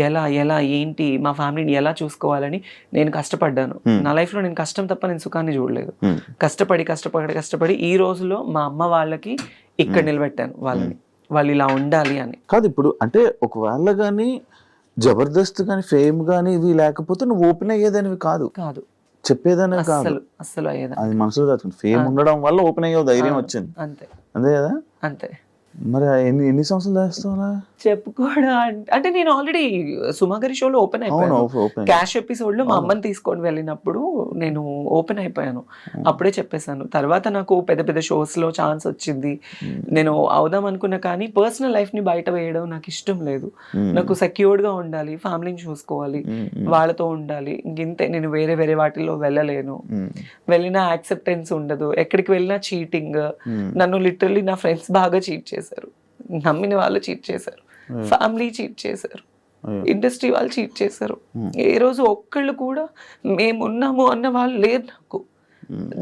ఎలా ఏంటి మా ఫ్యామిలీని ఎలా చూసుకోవాలని నేను కష్టపడ్డాను. నా లైఫ్ లో నేను కష్టం తప్ప నేను సుఖాన్ని చూడలేదు. కష్టపడి ఈ రోజులో మా అమ్మ వాళ్ళకి ఇక్కడ నిలబెట్టాను వాళ్ళని, వాళ్ళు ఇలా ఉండాలి అని. కాదు ఇప్పుడు అంటే ఒకవేళ కానీ జబర్దస్త్ కానీ ఫేమ్ కానీ ఇవి లేకపోతే నువ్వు ఓపెన్ అయ్యేదానివి కాదు, చెప్పేదానే కాదు, అస్సలు అయ్యేదా. అది మనసులో దాచుకుంది. ఫేమ్ ఉండడం వల్ల ఓపెన్ అయ్యే ధైర్యం వచ్చింది, అంతే కదా. అంతే. మరి ఎన్ని సంవత్సరాలు చేస్తావా? చెప్పుకోవడం అంటే నేను ఆల్రెడీ సుమాగరి షోలో ఓపెన్ అయిపోయాను. క్యాష్ ఎపిసోడ్ లో మా అమ్మని తీసుకొని వెళ్ళినప్పుడు నేను ఓపెన్ అయిపోయాను, అప్పుడే చెప్పేశాను. తర్వాత నాకు పెద్ద షోస్ లో ఛాన్స్ వచ్చింది, నేను అవుదాం అనుకున్నా. కానీ పర్సనల్ లైఫ్ ని బయట వేయడం నాకు ఇష్టం లేదు. నాకు సెక్యూర్డ్ గా ఉండాలి, ఫ్యామిలీని చూసుకోవాలి, వాళ్ళతో ఉండాలి. ఇంతే, నేను వేరే వాటిల్లో వెళ్ళలేను. వెళ్ళినా యాక్సెప్టెన్స్ ఉండదు, ఎక్కడికి వెళ్ళినా చీటింగ్. నన్ను లిటరల్లీ నా ఫ్రెండ్స్ బాగా చీట్ చేశారు, నమ్మిన వాళ్ళు చీట్ చేశారు, ఫ్యామిలీ చీట్ చేశారు, ఇండస్ట్రీ వాళ్ళు చీట్ చేశారు. ఏ రోజు ఒక్కళ్ళు కూడా మేమున్నాము అన్న వాళ్ళు లేరు నాకు.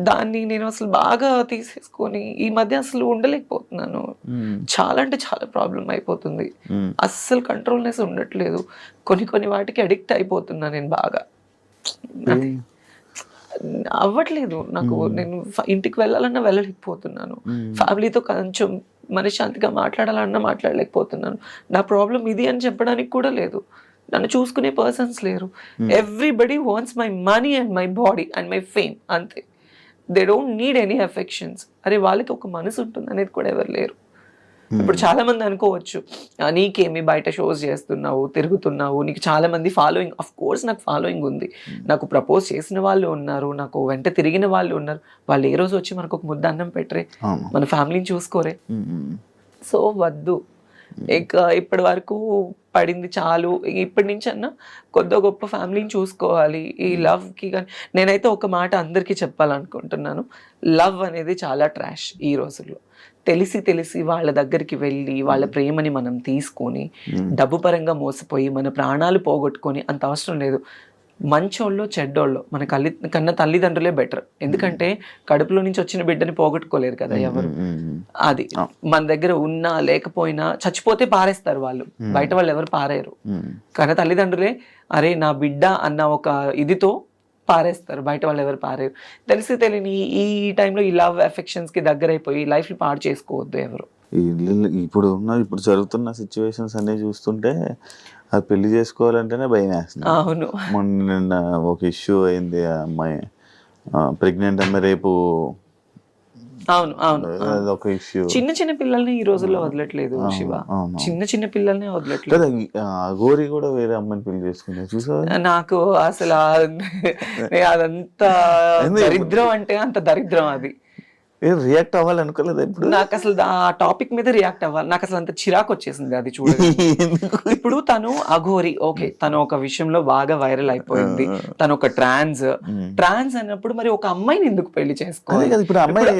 దాన్ని నేను అసలు బాగా తీసేసుకొని ఈ మధ్య అసలు ఉండలేకపోతున్నాను. చాలా అంటే చాలా ప్రాబ్లం అయిపోతుంది, అస్సలు కంట్రోల్నెస్ ఉండట్లేదు. కొన్ని వాటికి అడిక్ట్ అయిపోతున్నా నేను బాగా. అవ్వట్లేదు నాకు, నేను ఇంటికి వెళ్ళాలన్నా వెళ్ళలేకపోతున్నాను. ఫ్యామిలీతో కొంచెం మనశ్శాంతిగా మాట్లాడాలన్నా మాట్లాడలేకపోతున్నాను. నా ప్రాబ్లం ఇది అని చెప్పడానికి కూడా లేదు. నన్ను చూసుకునే పర్సన్స్ లేరు. Everybody wants my money and my body and my fame, అంతే. They don't need any affections. అరే వాళ్ళకి ఒక మనసు ఉంటుంది అనేది కూడా ఎవరు లేరు. ఇప్పుడు చాలా మంది అనుకోవచ్చు, నీకేమి బయట షోస్ చేస్తున్నావు, తిరుగుతున్నావు, నీకు చాలా మంది ఫాలోయింగ్. అఫ్ కోర్స్ నాకు ఫాలోయింగ్ ఉంది, నాకు ప్రపోజ్ చేసిన వాళ్ళు ఉన్నారు, నాకు వెంట తిరిగిన వాళ్ళు ఉన్నారు. వాళ్ళు ఏ రోజు వచ్చి మనకు ఒక ముద్ద అన్నం పెట్టరే, మన ఫ్యామిలీని చూసుకోరే. సో వద్దు, ఇక ఇప్పటి వరకు పడింది చాలు. ఇప్పటి నుంచి అన్నా కొద్ది గొప్ప ఫ్యామిలీని చూసుకోవాలి. ఈ లవ్కి కానీ నేనైతే ఒక మాట అందరికీ చెప్పాలనుకుంటున్నాను, లవ్ అనేది చాలా ట్రాష్ ఈ రోజుల్లో. తెలిసి వాళ్ళ దగ్గరికి వెళ్ళి వాళ్ళ ప్రేమని మనం తీసుకొని డబ్బు పరంగా మోసపోయి మన ప్రాణాలు పోగొట్టుకొని అంత అవసరం లేదు. మంచోళ్ళు చెడ్డోళ్ళు మన కన్న తల్లిదండ్రులే బెటర్. ఎందుకంటే కడుపులో నుంచి వచ్చిన బిడ్డని పోగొట్టుకోలేరు కదా ఎవరు. అది మన దగ్గర ఉన్నా లేకపోయినా చచ్చిపోతే పారేస్తారు వాళ్ళు, బయట వాళ్ళు ఎవరు పారేరు. కన్న తల్లిదండ్రులే అరే నా బిడ్డ అన్న ఒక ఇదితో పారేస్తారు, బయట వాళ్ళు ఎవరు పారేరు. తెలియని ఈ టైంలో ఈ లవ్ అఫెక్షన్స్ కి దగ్గర అయిపోయి లైఫ్ ని పాడు చేసుకోవద్దు ఎవరు. ఇప్పుడు జరుగుతున్న సిచ్యువేషన్స్ అన్ని చూస్తుంటే అది పెళ్లి చేసుకోవాలంటేనే భయం వేస్తుంది. అవును, నిన్న ఒక ఇష్యూ అయింది, ఆ అమ్మాయి ప్రెగ్నెంట్ అమ్మాయి, రేపు అవును అవును ఒక ఇష్యూ. చిన్న పిల్లల్ని ఈ రోజుల్లో వదలట్లేదు శివ, చిన్న పిల్లల్ని వదలట్లేదు. గోరి కూడా వేరే అమ్మాయిని పెళ్లి చేసుకున్నా చూసా. నాకు అసలు అదంతా దరిద్రం అంటే అంత దరిద్రం. అది రియాక్ట్ అవ్వాలనుకోలేదు ఇప్పుడు. నాకు అసలు ఆ టాపిక్ మీద రియాక్ట్ అవ్వాలి, నాకు అసలు అంత చిరాకు వచ్చేసింది అది చూడండి. ఇప్పుడు తను అఘోరి, ఓకే, తను ఒక విషయంలో బాగా వైరల్ అయిపోయింది, తను ఒక ట్రాన్స్ అన్నప్పుడు మరి ఒక అమ్మాయిని ఎందుకు పెళ్లి చేసుకోవాలి?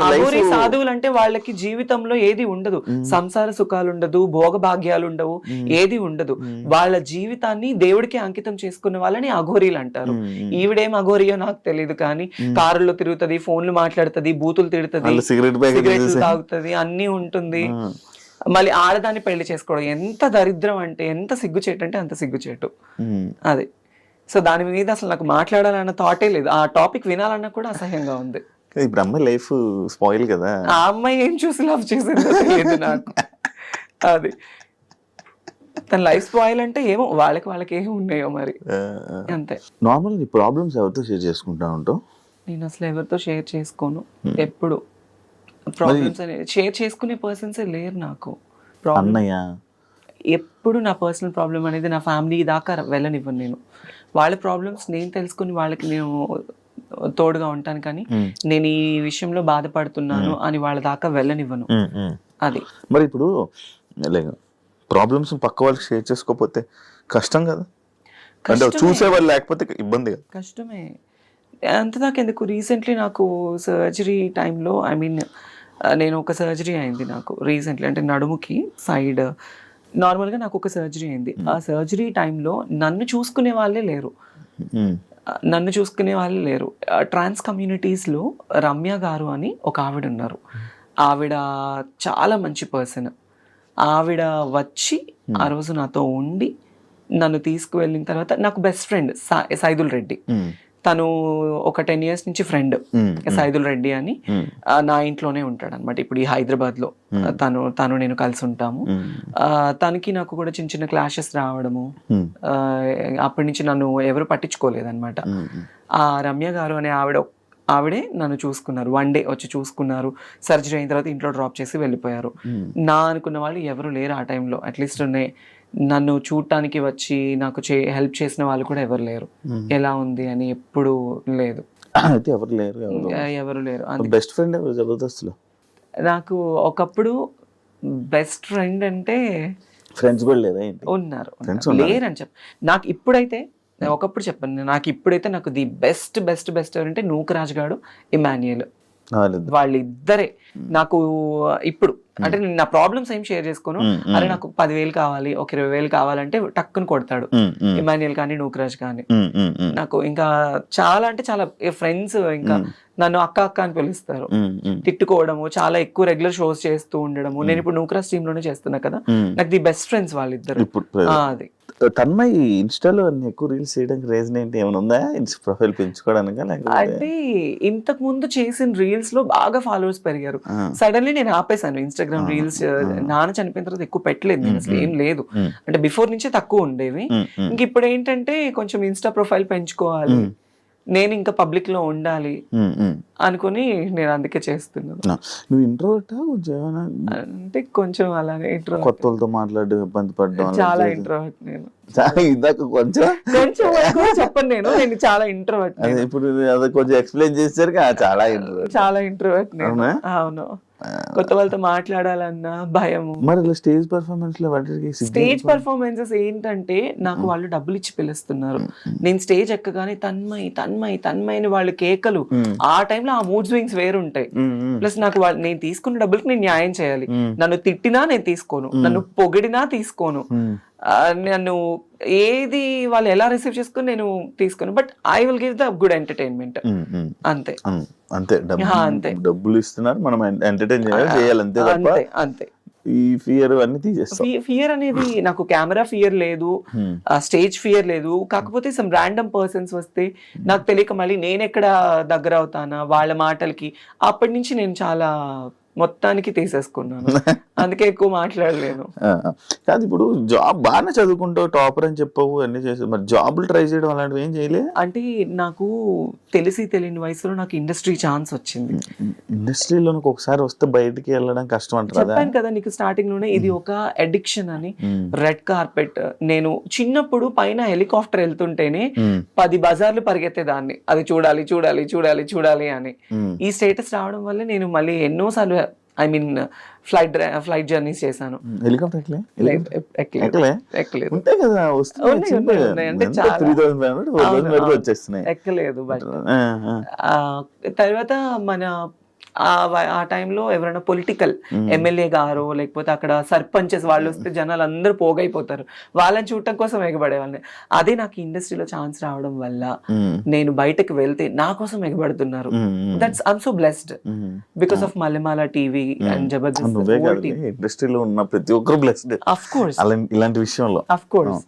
అఘోరి సాధువులు అంటే వాళ్ళకి జీవితంలో ఏది ఉండదు, సంసార సుఖాలు ఉండదు, భోగ భాగ్యాలు ఉండవు, ఏది ఉండదు. వాళ్ళ జీవితాన్ని దేవుడికి అంకితం చేసుకున్న వాళ్ళని అఘోరీలు అంటారు. ఈవిడేం అఘోరియో నాకు తెలియదు, కానీ కారులో తిరుగుతుంది, ఫోన్లు మాట్లాడుతుంది, బూతులు తిడుతుంది, సిగరెట్లు తాగుతుంది, అన్ని ఉంటుంది. మళ్ళీ ఆడదాన్ని పెళ్లి చేసుకోవడం ఎంత దరిద్రం అంటే, ఎంత సిగ్గుచేటు అంటే అంత సిగ్గుచేటు అది. సో దాని మీద అసలు నాకు మాట్లాడాలన్న థాటే లేదు, ఆ టాపిక్ వినాలన్నా కూడా అసహ్యంగా ఉంది. ఇప్పుడు అమ్మాయి లైఫ్ స్పాయిల్ కదా, ఆ అమ్మాయి ఏం చూసి లవ్ చేసిందో తెలియదు నాకు. అది తన లైఫ్ స్పాయిల్ అంటే ఏమో వాళ్ళకి ఏమి ఉన్నాయో మరి, అంతే. నార్మల్ నీ ప్రాబ్లమ్స్ ఎవరితో షేర్ చేసుకుంటా ఉంటావు? నేను అసలు ఎవరితో షేర్ చేసుకోను. ఎప్పుడు ప్రాబ్లమ్స్ అనేది షేర్ చేసుకునే పర్సన్సే లేరు నాకు. అన్నయ్య ఎప్పుడు నా పర్సనల్ ప్రాబ్లం అనేది నా ఫ్యామిలీ దాకా వెళ్ళనివ్వను నేను. వాళ్ళ ప్రాబ్లమ్స్ నేను తెలుసుకుని వాళ్ళకి నేను తోడుగా ఉంటాను, కానీ నేను ఈ విషయంలో బాధపడుతున్నాను అని వాళ్ళ దాకా వెళ్ళనివ్వను. అది మరి ఇప్పుడు ప్రాబ్లమ్స్ పక్క వాళ్ళకి షేర్ చేసుకోకపోతే కష్టం కదా, అంటే చూసేవాళ్ళు లేకపోతే ఇబ్బంది కదా. కష్టమే, అంతదాకా ఎందుకు. రీసెంట్లీ నాకు సర్జరీ టైంలో, ఐ మీన్ నేను ఒక సర్జరీ అయింది నాకు రీసెంట్లీ, అంటే నడుముకి సైడ్ నార్మల్గా నాకు ఒక సర్జరీ అయింది. ఆ సర్జరీ టైంలో నన్ను చూసుకునే వాళ్ళే లేరు. ట్రాన్స్ కమ్యూనిటీస్లో రమ్య గారు అని ఒక ఆవిడ ఉన్నారు. ఆవిడ చాలా మంచి పర్సన్. ఆవిడ వచ్చి ఆ రోజు నాతో ఉండి నన్ను తీసుకువెళ్ళిన తర్వాత, నాకు బెస్ట్ ఫ్రెండ్ సైదుల్ రెడ్డి, తను ఒక 10 years నుంచి ఫ్రెండ్, సైదుల్ రెడ్డి అని, నా ఇంట్లోనే ఉంటాడు అనమాట. ఇప్పుడు ఈ హైదరాబాద్ లో తను నేను కలిసి ఉంటాము. తనకి నాకు కూడా చిన్న క్లాషెస్ రావడము, అప్పటి నుంచి నన్ను ఎవరు పట్టించుకోలేదన్నమాట. ఆ రమ్య గారు అనే ఆవిడే నన్ను చూసుకున్నారు. 1 day వచ్చి చూసుకున్నారు. సర్జరీ అయిన తర్వాత ఇంట్లో డ్రాప్ చేసి వెళ్ళిపోయారు. నా అనుకున్న వాళ్ళు ఎవరు లేరు ఆ టైంలో. అట్లీస్ట్ నన్ను చూడటానికి వచ్చి నాకు హెల్ప్ చేసిన వాళ్ళు కూడా ఎవరు లేరు. ఎలా ఉంది అని ఎప్పుడు లేదు, ఎవరు లేరు. బెస్ట్ ఫ్రెండ్ జబర్దస్త్లో నాకు ఒకప్పుడు బెస్ట్ ఫ్రెండ్ అంటే ఫ్రెండ్స్ కూడా లేదా? ఉన్నారు, లేరని చెప్ప. నాకు ఇప్పుడైతే, ఒకప్పుడు చెప్పాను, నాకు ఇప్పుడైతే నాకు ది బెస్ట్ ఎవరంటే నూకరాజ్ గాడు, ఇమాన్యుయల్, వాళ్ళిద్దరే నాకు ఇప్పుడు. అంటే నేను నా ప్రాబ్లమ్స్ ఏం షేర్ చేసుకోను. అరే నాకు 10,000 కావాలి, ఒక 20,000 కావాలంటే టక్కుని కొడతాడు ఇమాన్యుయల్ కానీ నూకరాజ్ కానీ. నాకు ఇంకా చాలా అంటే చాలా ఫ్రెండ్స్. ఇంకా నన్ను అక్క అక్క అని పిలుస్తారు. తిట్టుకోవడము, చాలా ఎక్కువ రెగ్యులర్ షోస్ చేస్తూ ఉండడము. నేను ఇప్పుడు నూక్రాస్ టీమ్ లోనే చేస్తున్నా కదా, నాకు ది బెస్ట్ ఫ్రెండ్స్ వాళ్ళిద్దరు. అది తన్మయ్ ఇన్స్టాలో ఎక్కువ రీల్స్ చేయడానికి రీజన్ ఏంటి, ఏమైనా ఉందా? ప్రొఫైల్ పెంచుకోవడానికి? అంటే ఇంతకు ముందు చేసిన రీల్స్ లో బాగా ఫాలోవర్స్ పెరిగారు. సడన్లీ నేను ఆపేసాను ఇన్స్టాగ్రామ్ రీల్స్. నాన్న చనిపోయిన తర్వాత ఎక్కువ పెట్టలేదు నేను, అసలు ఏం లేదు. అంటే బిఫోర్ నుంచే తక్కువ ఉండేవి. ఇంక ఇప్పుడు ఏంటంటే కొంచెం ఇన్స్టా ప్రొఫైల్ పెంచుకోవాలి, నేను ఇంకా పబ్లిక్ లో ఉండాలి అనుకుని నేను అందుకే చేస్తున్నాను. నువ్వు ఇంట్రోవర్టా కొంచెం ఏమైనా? అంటే కొంచెం అలాగే ఇంట్రోవర్ట్. కొత్త వాళ్ళతో మాట్లాడి ఇబ్బంది పడ్డం? చాలా ఇంట్రోవర్ట్ నేను. ఇందాక కొంచెం ఎక్కువ చెప్పను నేను చాలా ఇంట్రోవర్ట్. ఇప్పుడు అది కొంచెం ఎక్స్ప్లెయిన్ చేశారు చాలా ఇంట్రోవర్ట్ నేను. అవును, కొత్త వాళ్ళతో మాట్లాడాలన్నా భయము. మరి స్టేజ్ పర్ఫార్మెన్స్ లో స్టేజ్ పర్ఫార్మెన్సెస్ ఏంటంటే నాకు వాళ్ళు డబ్బులు ఇచ్చి పిలుస్తున్నారు. నేను స్టేజ్ ఎక్కగానే తన్మయ్ తన్మయ్ తన్మయ్ అని వాళ్ళు కేకలు. ఆ టైంలో ఆ మూడ్ స్వింగ్స్ వేరుంటాయి. ప్లస్ నాకు నేను తీసుకున్న డబ్బులకి నేను న్యాయం చేయాలి. నన్ను తిట్టినా నేను తీసుకోను, నన్ను పొగిడినా తీసుకోను, నన్ను ఏది వాళ్ళు ఎలా రిసీవ్ చేసుకుని నేను తీసుకోను. But I will give the good entertainment. అంతే అంతే. డబ్బులు ఇస్తున్నారు, మనం ఎంటర్టైన్ చేయాలి అంతే. అంతే. ఈ ఫియర్ అన్ని తీసేస్తాం. ఫియర్ అనేది నాకు కెమెరా ఫియర్ లేదు, స్టేజ్ ఫియర్ లేదు. కాకపోతే సమ్ ర్యాండమ్ పర్సన్స్ వస్తే నాకు తెలియక మళ్ళీ నేను ఎక్కడ దగ్గర అవుతానా వాళ్ళ మాటలకి, అప్పటి నుంచి నేను చాలా మొత్తానికి తీసేసుకున్నాను. అందుకే ఎక్కువ మాట్లాడలేను. కాదు, ఇప్పుడు జాబ్ బాగానే చదువుకుంటావు, టాపర్ అని చెప్పవు, అన్ని చేసావు, మరి జాబులు ట్రై చేయడం అలాంటివి ఏం చేయలే? అంటే నాకు తెలియని వయసులో నాకు ఇండస్ట్రీ ఛాన్స్ వచ్చింది. ఇండస్ట్రీలో ఒకసారి వస్తే బయటికి వెళ్ళడం కష్టం అంటారు. చెప్పాను కదా నీకు స్టార్టింగ్ లోనే, ఇది ఒక అడిక్షన్ అని. రెడ్ కార్పెట్, నేను చిన్నప్పుడు పైన హెలికాప్టర్ వెళ్తుంటేనే 10 బజార్లు పరిగెత్తేదాన్ని, అది చూడాలి చూడాలి చూడాలి చూడాలి అని. ఈ స్టేటస్ రావడం వల్ల నేను మళ్ళీ ఎన్నోసార్లు ఫ్లైట్ జర్నీస్ చేశాను. హెలికాప్టర్ ఎక్కలేదు. బట్ తర్వాత మన ఆ టైంలో ఎవరైనా పొలిటికల్ ఎమ్మెల్యే గారు లేకపోతే అక్కడ సర్పంచెస్ వాళ్ళు వస్తే జనాలు అందరూ పోగైపోతారు, వాళ్ళని చూడటం కోసం ఎగబడేవాళ్ళని. అదే నాకు ఇండస్ట్రీలో ఛాన్స్ రావడం వల్ల నేను బయటకు వెళ్తే నా కోసం ఎగబడుతున్నారు. That's I'm so blessed because of Mallemala TV and Jabardasth. ఇండస్ట్రీలో ఉన్న ప్రతి ఒక్కరు బ్లెస్డ్ ఆఫ్ కోర్స్ ఇలాంటి విషయంలో, ఆఫ్ కోర్స్.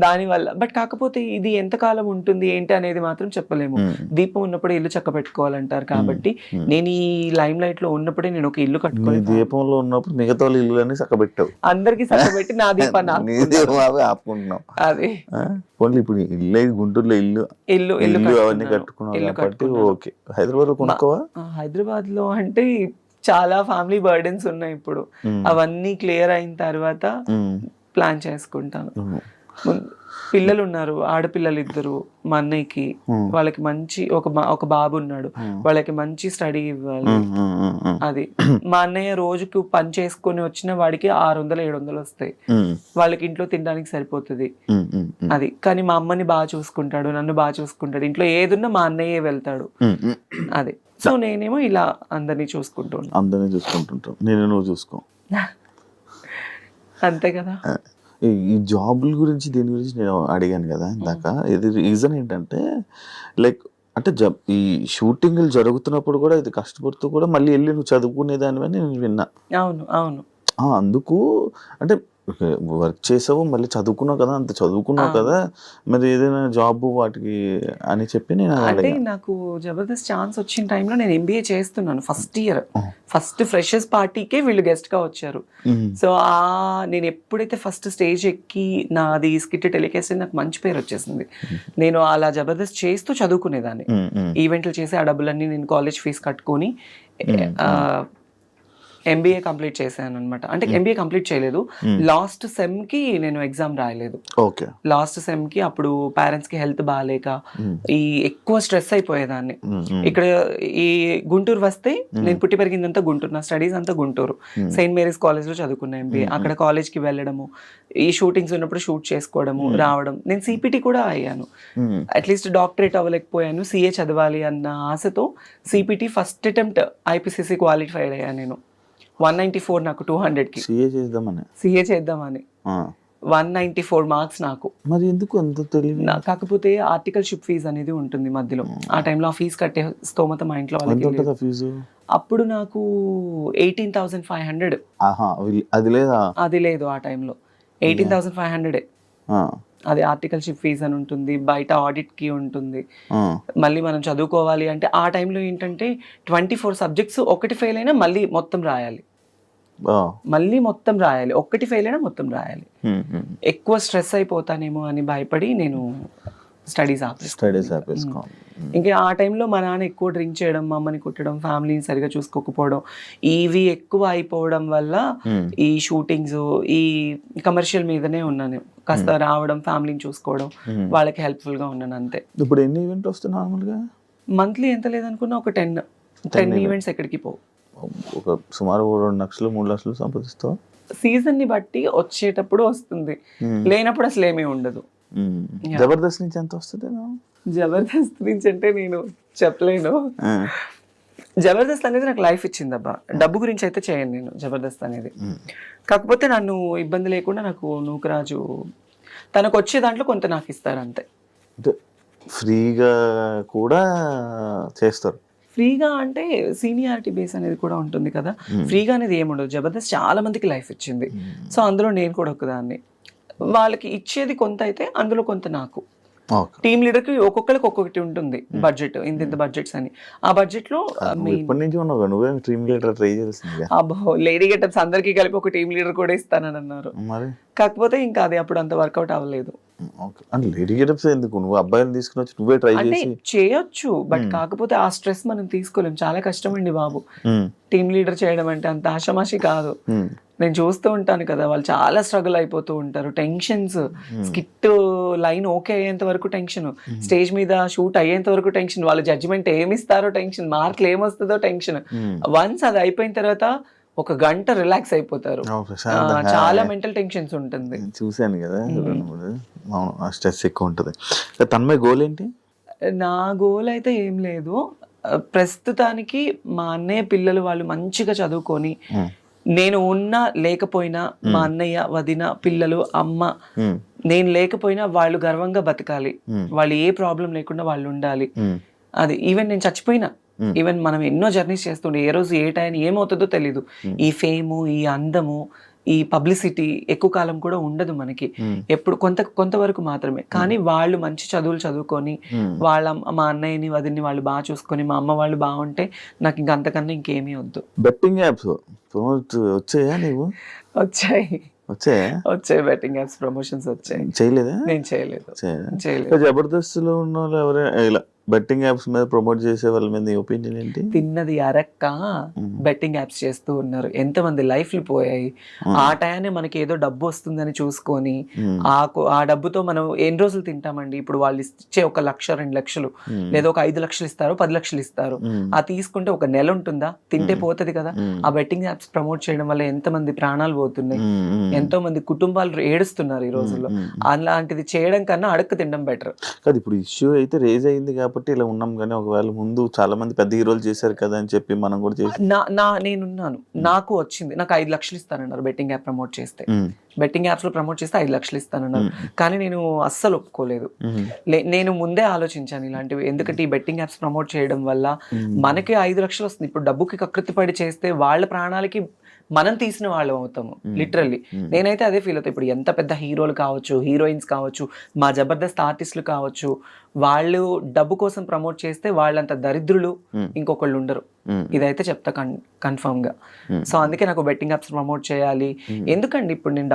దాని వల్ల. బట్ కాకపోతే ఇది ఎంతకాలం ఉంటుంది ఏంటి అనేది మాత్రం చెప్పలేము. దీపం ఉన్నప్పుడే ఇల్లు చక్క పెట్టుకోవాలంటారు. కాబట్టి నేను ఈ లైమ్ లైట్ లో ఉన్నప్పుడే నేను ఒక ఇల్లు కట్టుకోవాలి. దీపంలో ఉన్నప్పుడు మిగతా ఇల్లు అన్ని చక్కబెట్టావు, అందరికి చక్కబెట్టి నా దీపాన్ని ఆపుకుంటున్నావు. అదే ఇప్పుడు ఇల్లు గుంటూరులో ఇల్లు అవన్నీ కట్టుకున్నావు కాబట్టి ఓకే. హైదరాబాద్ లో కొనుక్కోవా? హైదరాబాద్ లో అంటే చాలా ఫ్యామిలీ బర్డెన్స్ ఉన్నాయి ఇప్పుడు. అవన్నీ క్లియర్ అయిన తర్వాత ప్లాన్ చేసుకుంటాను. పిల్లలు ఉన్నారు, ఆడపిల్లలు 2 మా అన్నయ్యకి. వాళ్ళకి మంచి ఒక బాబు ఉన్నాడు, వాళ్ళకి మంచి స్టడీ ఇవ్వాలి. అది మా అన్నయ్య రోజుకు పని చేసుకుని వచ్చిన వాడికి 600-700 వస్తాయి. వాళ్ళకి ఇంట్లో తినడానికి సరిపోతుంది. అది కానీ మా అమ్మని బాగా చూసుకుంటాడు, నన్ను బాగా చూసుకుంటాడు. ఇంట్లో ఏదున్నా మా అన్నయ్యే వెళ్తాడు. అది సో నేనేమో ఇలా అందరినీ చూసుకుంటుంటాం. నేను నువ్వు చూసుకో అంతే కదా. ఈ జాబుల గురించి దీని గురించి నేను అడిగాను కదా ఇందాక. ఇది రీజన్ ఏంటంటే లైక్ అంటే ఈ షూటింగ్లు జరుగుతున్నప్పుడు కూడా ఇది కష్టపడుతూ కూడా మళ్ళీ వెళ్ళి నువ్వు చదువుకునేదానివని నేను విన్నా. అవును. అందుకు అంటే వర్క్ చేసావు, మళ్ళీ చదువుకున్నావు కదా, అంత చదువుకున్నావు కదా, మరి ఏదైనా జాబ్ వాటికి అని చెప్పి నేను అంటే నాకు జబర్దస్త్ ఛాన్స్ వచ్చిన టైంలో నేను MBA చేస్తున్నాను. ఫస్ట్ ఫ్రెషర్స్ పార్టీకే వీళ్ళు గెస్ట్ గా వచ్చారు. సో నేను ఎప్పుడైతే ఫస్ట్ స్టేజ్ ఎక్కి నాది స్కిట్ టెలికాస్ట్ నాకు మంచి పేరు వచ్చేసింది. నేను అలా జబర్దస్త్ చేస్తూ చదువుకునేదాన్ని, ఈవెంట్లు చేసి ఆ డబ్బులన్నీ నేను కాలేజ్ ఫీజు కట్టుకొని MBA కంప్లీట్ చేశాను అనమాట. అంటే MBA కంప్లీట్ చేయలేదు, లాస్ట్ సెమ్ కి నేను ఎగ్జామ్ రాయలేదు. లాస్ట్ సెమ్ కి అప్పుడు పేరెంట్స్ కి హెల్త్ బాగాలేక ఎక్కువ స్ట్రెస్ అయిపోయేదాన్ని. ఇక్కడ ఈ గుంటూరు వస్తే నేను పుట్టి పెరిగిందంతా గుంటూరు, నా స్టడీస్ అంతా గుంటూరు. సెయింట్ మేరీస్ కాలేజ్ లో చదువుకున్నా MBA. అక్కడ కాలేజ్ కి వెళ్ళడము, ఈ షూటింగ్స్ ఉన్నప్పుడు షూట్ చేసుకోవడము, రావడం. నేను CPT కూడా అయ్యాను, అట్లీస్ట్ డాక్టరేట్ అవ్వలేకపోయాను. CA చదవాలి అన్న ఆశతో CPT first attempt IPCC qualified అయ్యాను నేను. 194 నాకు 200కి. CA చేద్దామని 194 మార్క్స్ నాకు. మరి ఎందుకు అంత తెలివి? కాకపోతే ఆర్టికల్షిప్ ఫీజు అనేది ఉంటుంది మధ్యలో. ఆ టైంలో ఆ ఫీజు కట్టే స్తోమత మా ఇంట్లో ఎంత వాళ్ళకి ఉంటుందా లేదు. ఫీజు? అప్పుడు నాకు 18,500. ఆహా, అది లేదా? అది లేదు ఆ టైంలో. 18,500 ఆ, అది ఆర్టికల్షిప్ ఫీజు అని ఉంటుంది, బయట ఆడిట్కి ఉంటుంది, ఆ, మళ్ళీ మనం చదువుకోవాలి అంటే ఆ టైంలో ఏంటంటే 24 సబ్జెక్ట్స్ ఒకటి ఫెయిల్ అయినా మళ్ళీ మొత్తం రాయాలి, ఆ, మళ్ళీ మొత్తం రాయాలి, ఒక్కటి ఫెయిల్ అయినా మొత్తం రాయాలి. ఎక్కువ స్ట్రెస్ అయిపోతానేమో అని భయపడి నేను స్టడీస్ ఆపేసుకో. ఇంకా ఆ టైంలో మా నాన్న ఎక్కువ డ్రింక్ చేయడం, మా అమ్మని కుట్టడం, ఫ్యామిలీని సరిగా చూసుకోకపోవడం, ఇవి ఎక్కువ అయిపోవడం వల్ల ఈ షూటింగ్స్, ఈ కమర్షియల్ మీదనే ఉన్నాను. కాస్త రావడం, ఫ్యామిలీని చూసుకోవడం, వాళ్ళకి హెల్ప్ఫుల్గా ఉన్నాను అంతే. ఇప్పుడు ఎన్ని ఈవెంట్ వస్తాయి నార్మల్గా? మంత్లీ ఎంత లేదనుకున్నా ఒక 10 ఈవెంట్స్ ఎక్కడికి పోవు. ఒక సుమారు 2 లక్షలు 3 లక్షలు సంపాదిస్తావు? సీజన్ని బట్టి వచ్చేటప్పుడు వస్తుంది, లేనప్పుడు అసలు ఏమీ ఉండదు. జబర్దస్త్ నుంచి ఎంత వస్తుంది? జబర్దస్త్ నుంచి అంటే నేను చెప్పలేను. జబర్దస్త్ అనేది నాకు లైఫ్ ఇచ్చింది అబ్బా. డబ్బు గురించి అయితే చేయను నేను జబర్దస్త్ అనేది. కాకపోతే నన్ను ఇబ్బంది లేకుండా నాకు నూకరాజు తనకు వచ్చే దాంట్లో కొంత నాకు ఇస్తారు అంతే. అంటే ఫ్రీగా కూడా చేస్తారు? ఫ్రీగా అంటే సీనియారిటీ బేస్ అనేది కూడా ఉంటుంది కదా. ఫ్రీగా అనేది ఏముండదు. జబర్దస్త్ చాలా మందికి లైఫ్ ఇచ్చింది. సో అందులో నేను కూడా ఒకదాన్ని. వాళ్ళకి ఇచ్చేది కొంత అయితే అందులో కొంత నాకు. టీమ్ లీడర్ కి ఒక్కొక్కరికి ఒక్కొక్కటి ఉంటుంది బడ్జెట్, ఇంత బడ్జెట్స్ అని. ఆ బడ్జెట్ లో ఇప్పటి నుంచి ఉన్నావు నువ్వే టీమ్ లీడర్ ట్రై చేయాల్సింది. అబ్బో, లేడీ గెటప్స్ అందరికి కలిపి ఒక టీమ్ లీడర్ కూడా ఇస్తానని అన్నారు. కాకపోతే ఇంకా అది అప్పుడు అంత వర్కౌట్ అవ్వలేదు. అంటే లేడీ గెటప్స్ ఎందుకు, నువ్వు అబ్బాయిని తీసుకుని వచ్చి నువ్వే ట్రై అంటే చేసి చేయొచ్చు, బట్ కాకపోతే ఆ స్ట్రెస్ మనం తీసుకోలేం. చాలా కష్టం అండి బాబు టీమ్ లీడర్ చేయడం అంటే. అంత ఆషామాషి కాదు. నేను చూస్తూ ఉంటాను కదా, వాళ్ళు చాలా స్ట్రగుల్ అయిపోతూ ఉంటారు. టెన్షన్స్, స్కిట్ లైన్ ఓకే అయ్యేంత వరకు టెన్షన్, స్టేజ్ మీద షూట్ అయ్యేంత వరకు టెన్షన్, వాళ్ళ జడ్జిమెంట్ ఏమిస్తారో టెన్షన్, మార్కులు ఏమొస్తుందో టెన్షన్. వన్స్ అది అయిపోయిన తర్వాత ఒక గంట రిలాక్స్ అయిపోతారు. చాలా మెంటల్ టెన్షన్స్ ఉంటుంది. చూశాను కదా, స్ట్రెస్ ఎక్కువ ఉంటుంది. తన్మయ్ గోల్ ఏంటి? నా గోల్ అయితే ఏం లేదు ప్రస్తుతానికి. మా అన్నయ్య పిల్లలు వాళ్ళు మంచిగా చదువుకొని, నేను ఉన్నా లేకపోయినా మా అన్నయ్య, వదిన, పిల్లలు, అమ్మ, నేను లేకపోయినా వాళ్ళు గర్వంగా బతకాలి. వాళ్ళు ఏ ప్రాబ్లం లేకుండా వాళ్ళు ఉండాలి. అది ఈవెన్ నేను చచ్చిపోయినా, ఈవెన్ మనం ఎన్నో జర్నీస్ చేస్తుండే, ఏ రోజు ఏ టైం ఏమవుతుందో తెలీదు. ఈ ఫేము, ఈ అందము, ఈ పబ్లిసిటీ ఎక్కువ కాలం కూడా ఉండదు మనకి. ఎప్పుడు కొంతవరకు మాత్రమే. కానీ వాళ్ళు మంచి చదువులు చదువుకొని, మా అన్నయ్యని, వదిన్ని వాళ్ళు బాగా చూసుకొని, మా అమ్మ వాళ్ళు బాగుంటే నాకు ఇంకా అంతకన్నా ఇంకేమీ వద్దు. బెట్టింగ్ యాప్స్ వచ్చాయా నీవు? వచ్చాయి బెట్టింగ్ యాప్స్ ప్రమోషన్స్ వచ్చాయి. చేయలేదా? నేను చేయలేదు. జబర్దస్త్ లో ఉన్న వాళ్ళు ఎవరైనా ఇలా బెట్టింగ్ యాప్స్ మీద ప్రమోట్ చేసే వాళ్ళ మీద నీ ఒపీనియన్ ఏంటి? తిన్నది అరక్క బెట్టింగ్ యాప్స్ చేస్తూ ఉన్నారు. ఎంతమంది లైఫ్లు పోయాయి. ఆ టయాన్ని మనకి ఏదో డబ్బు వస్తుందని చూసుకొని ఆ డబ్బుతో మనం ఎన్ని రోజులు తింటామండి? ఇప్పుడు వాళ్ళు ఇచ్చే 1 లక్ష 2 లక్షలు లేదా ఒక 5 లక్షలు ఇస్తారు, 10 లక్షలు ఇస్తారు. ఆ తీసుకుంటే ఒక నెల ఉంటుందా? తింటే పోతుంది కదా. ఆ బెట్టింగ్ యాప్స్ ప్రమోట్ చేయడం వల్ల ఎంతమంది ప్రాణాలు పోతున్నాయి, ఎంతో మంది కుటుంబాలు ఏడుస్తున్నారు ఈ రోజుల్లో. అలాంటిది చేయడం కన్నా అడక్క తినడం బెటర్. కాదు, ఇప్పుడు ఇష్యూ అయితే రేజ్ అయింది కాబట్టి ఇలా ఉన్నాం. కానీ ఒకవేళ ముందు చాలా మంది పెద్ద హీరోలు చేశారు కదా అని చెప్పి మనం కూడా చేసి నేనున్నాను, నాకు వచ్చింది. నాకు 5 లక్షలు ఇస్తానన్నారు బెట్టింగ్ యాప్ ప్రమోట్ చేస్తే. బెట్టింగ్ యాప్స్ లో ప్రమోట్ చేస్తే 5 లక్షలు ఇస్తానన్నారు. కానీ నేను అస్సలు ఒప్పుకోలేదు. నేను ముందే ఆలోచించాను ఇలాంటివి. ఎందుకంటే ఈ బెట్టింగ్ యాప్స్ ప్రమోట్ చేయడం వల్ల మనకి 5 లక్షలు వస్తుంది. ఇప్పుడు డబ్బుకి కకృతి పడి చేస్తే వాళ్ళ ప్రాణాలకి మనం తీసిన వాళ్ళం అవుతాము లిటరల్లీ. నేనైతే అదే ఫీల్ అవుతాను. ఇప్పుడు ఎంత పెద్ద హీరోలు కావచ్చు, హీరోయిన్స్ కావచ్చు, మా జబర్దస్త్ ఆర్టిస్టులు కావచ్చు, వాళ్ళు డబ్బు కోసం ప్రమోట్ చేస్తే వాళ్ళంత దరిద్రులు ఇంకొకళ్ళు ఉండరు. ఇదైతే చెప్తా కన్ఫర్మ్ గా. సో అందుకే నాకు బెట్టింగ్ యాప్స్ ప్రమోట్ చేయాలి. ఎందుకండి ఇప్పుడు నేను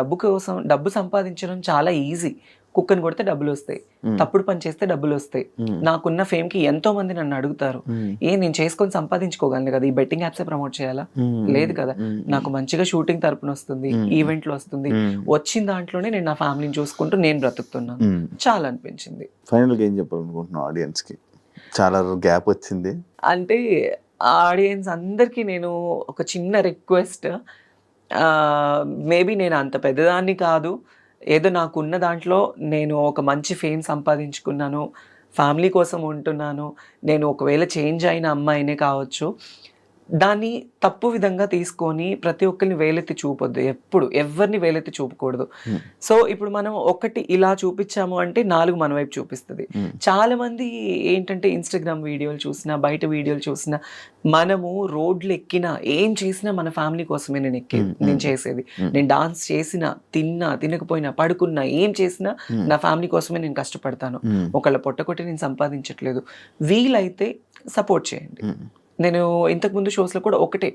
డబ్బు సంపాదించడం చాలా ఈజీ. కుక్కని కొడితే డబ్బులు వస్తాయి, తప్పుడు పని చేస్తే డబ్బులు వస్తాయి. నాకున్న ఫేమ్ కి ఎంతో మంది నన్ను అడుగుతారు, నేను చేసుకొని సంపాదించుకోగలను కదా, ఈ బెట్టింగ్ యాప్సే ప్రమోట్ చేయాలా? లేదు కదా. నాకు మంచిగా షూటింగ్ తరపున వస్తుంది, ఈవెంట్లు వస్తుంది. వచ్చిన దాంట్లోనే నేను నా ఫ్యామిలీని చూసుకుంటూ నేను బ్రతుకుతున్నాను. చాలా అనిపించింది. ఫైనల్ గా ఏం చెప్పాలనుకుంటున్నాను ఆడియన్స్ కి? చాలా గ్యాప్ వచ్చింది అంటే ఆడియన్స్ అందరికీ నేను ఒక చిన్న రిక్వెస్ట్. మేబీ నేను అంత పెద్దదాన్ని కాదు, ఏదో నాకున్న దాంట్లో నేను ఒక మంచి ఫేమ్ సంపాదించుకున్నాను, ఫ్యామిలీ కోసం ఉంటున్నాను. నేను ఒకవేళ చేంజ్ అయిన అమ్మాయినే కావచ్చు. దాన్ని తప్పు విధంగా తీసుకొని ప్రతి ఒక్కరిని వేలెత్తి చూపొద్దు, ఎప్పుడు ఎవరిని వేలెత్తి చూపకూడదు. సో ఇప్పుడు మనం ఒకటి ఇలా చూపించాము అంటే 4 మన వైపు చూపిస్తుంది. చాలా మంది ఏంటంటే ఇన్స్టాగ్రామ్ వీడియోలు చూసినా బయట వీడియోలు చూసినా మనము రోడ్లు ఎక్కినా ఏం చేసినా మన ఫ్యామిలీ కోసమే నేను చేసేది. నేను డాన్స్ చేసినా తిన్నా తినకపోయినా పడుకున్నా ఏం చేసినా నా ఫ్యామిలీ కోసమే నేను కష్టపడతాను. ఒకళ్ళ పొట్టకొట్టి నేను సంపాదించట్లేదు. వీలైతే సపోర్ట్ చేయండి. నేను ఇంతకుముందు షోస్లో కూడా ఒకటే,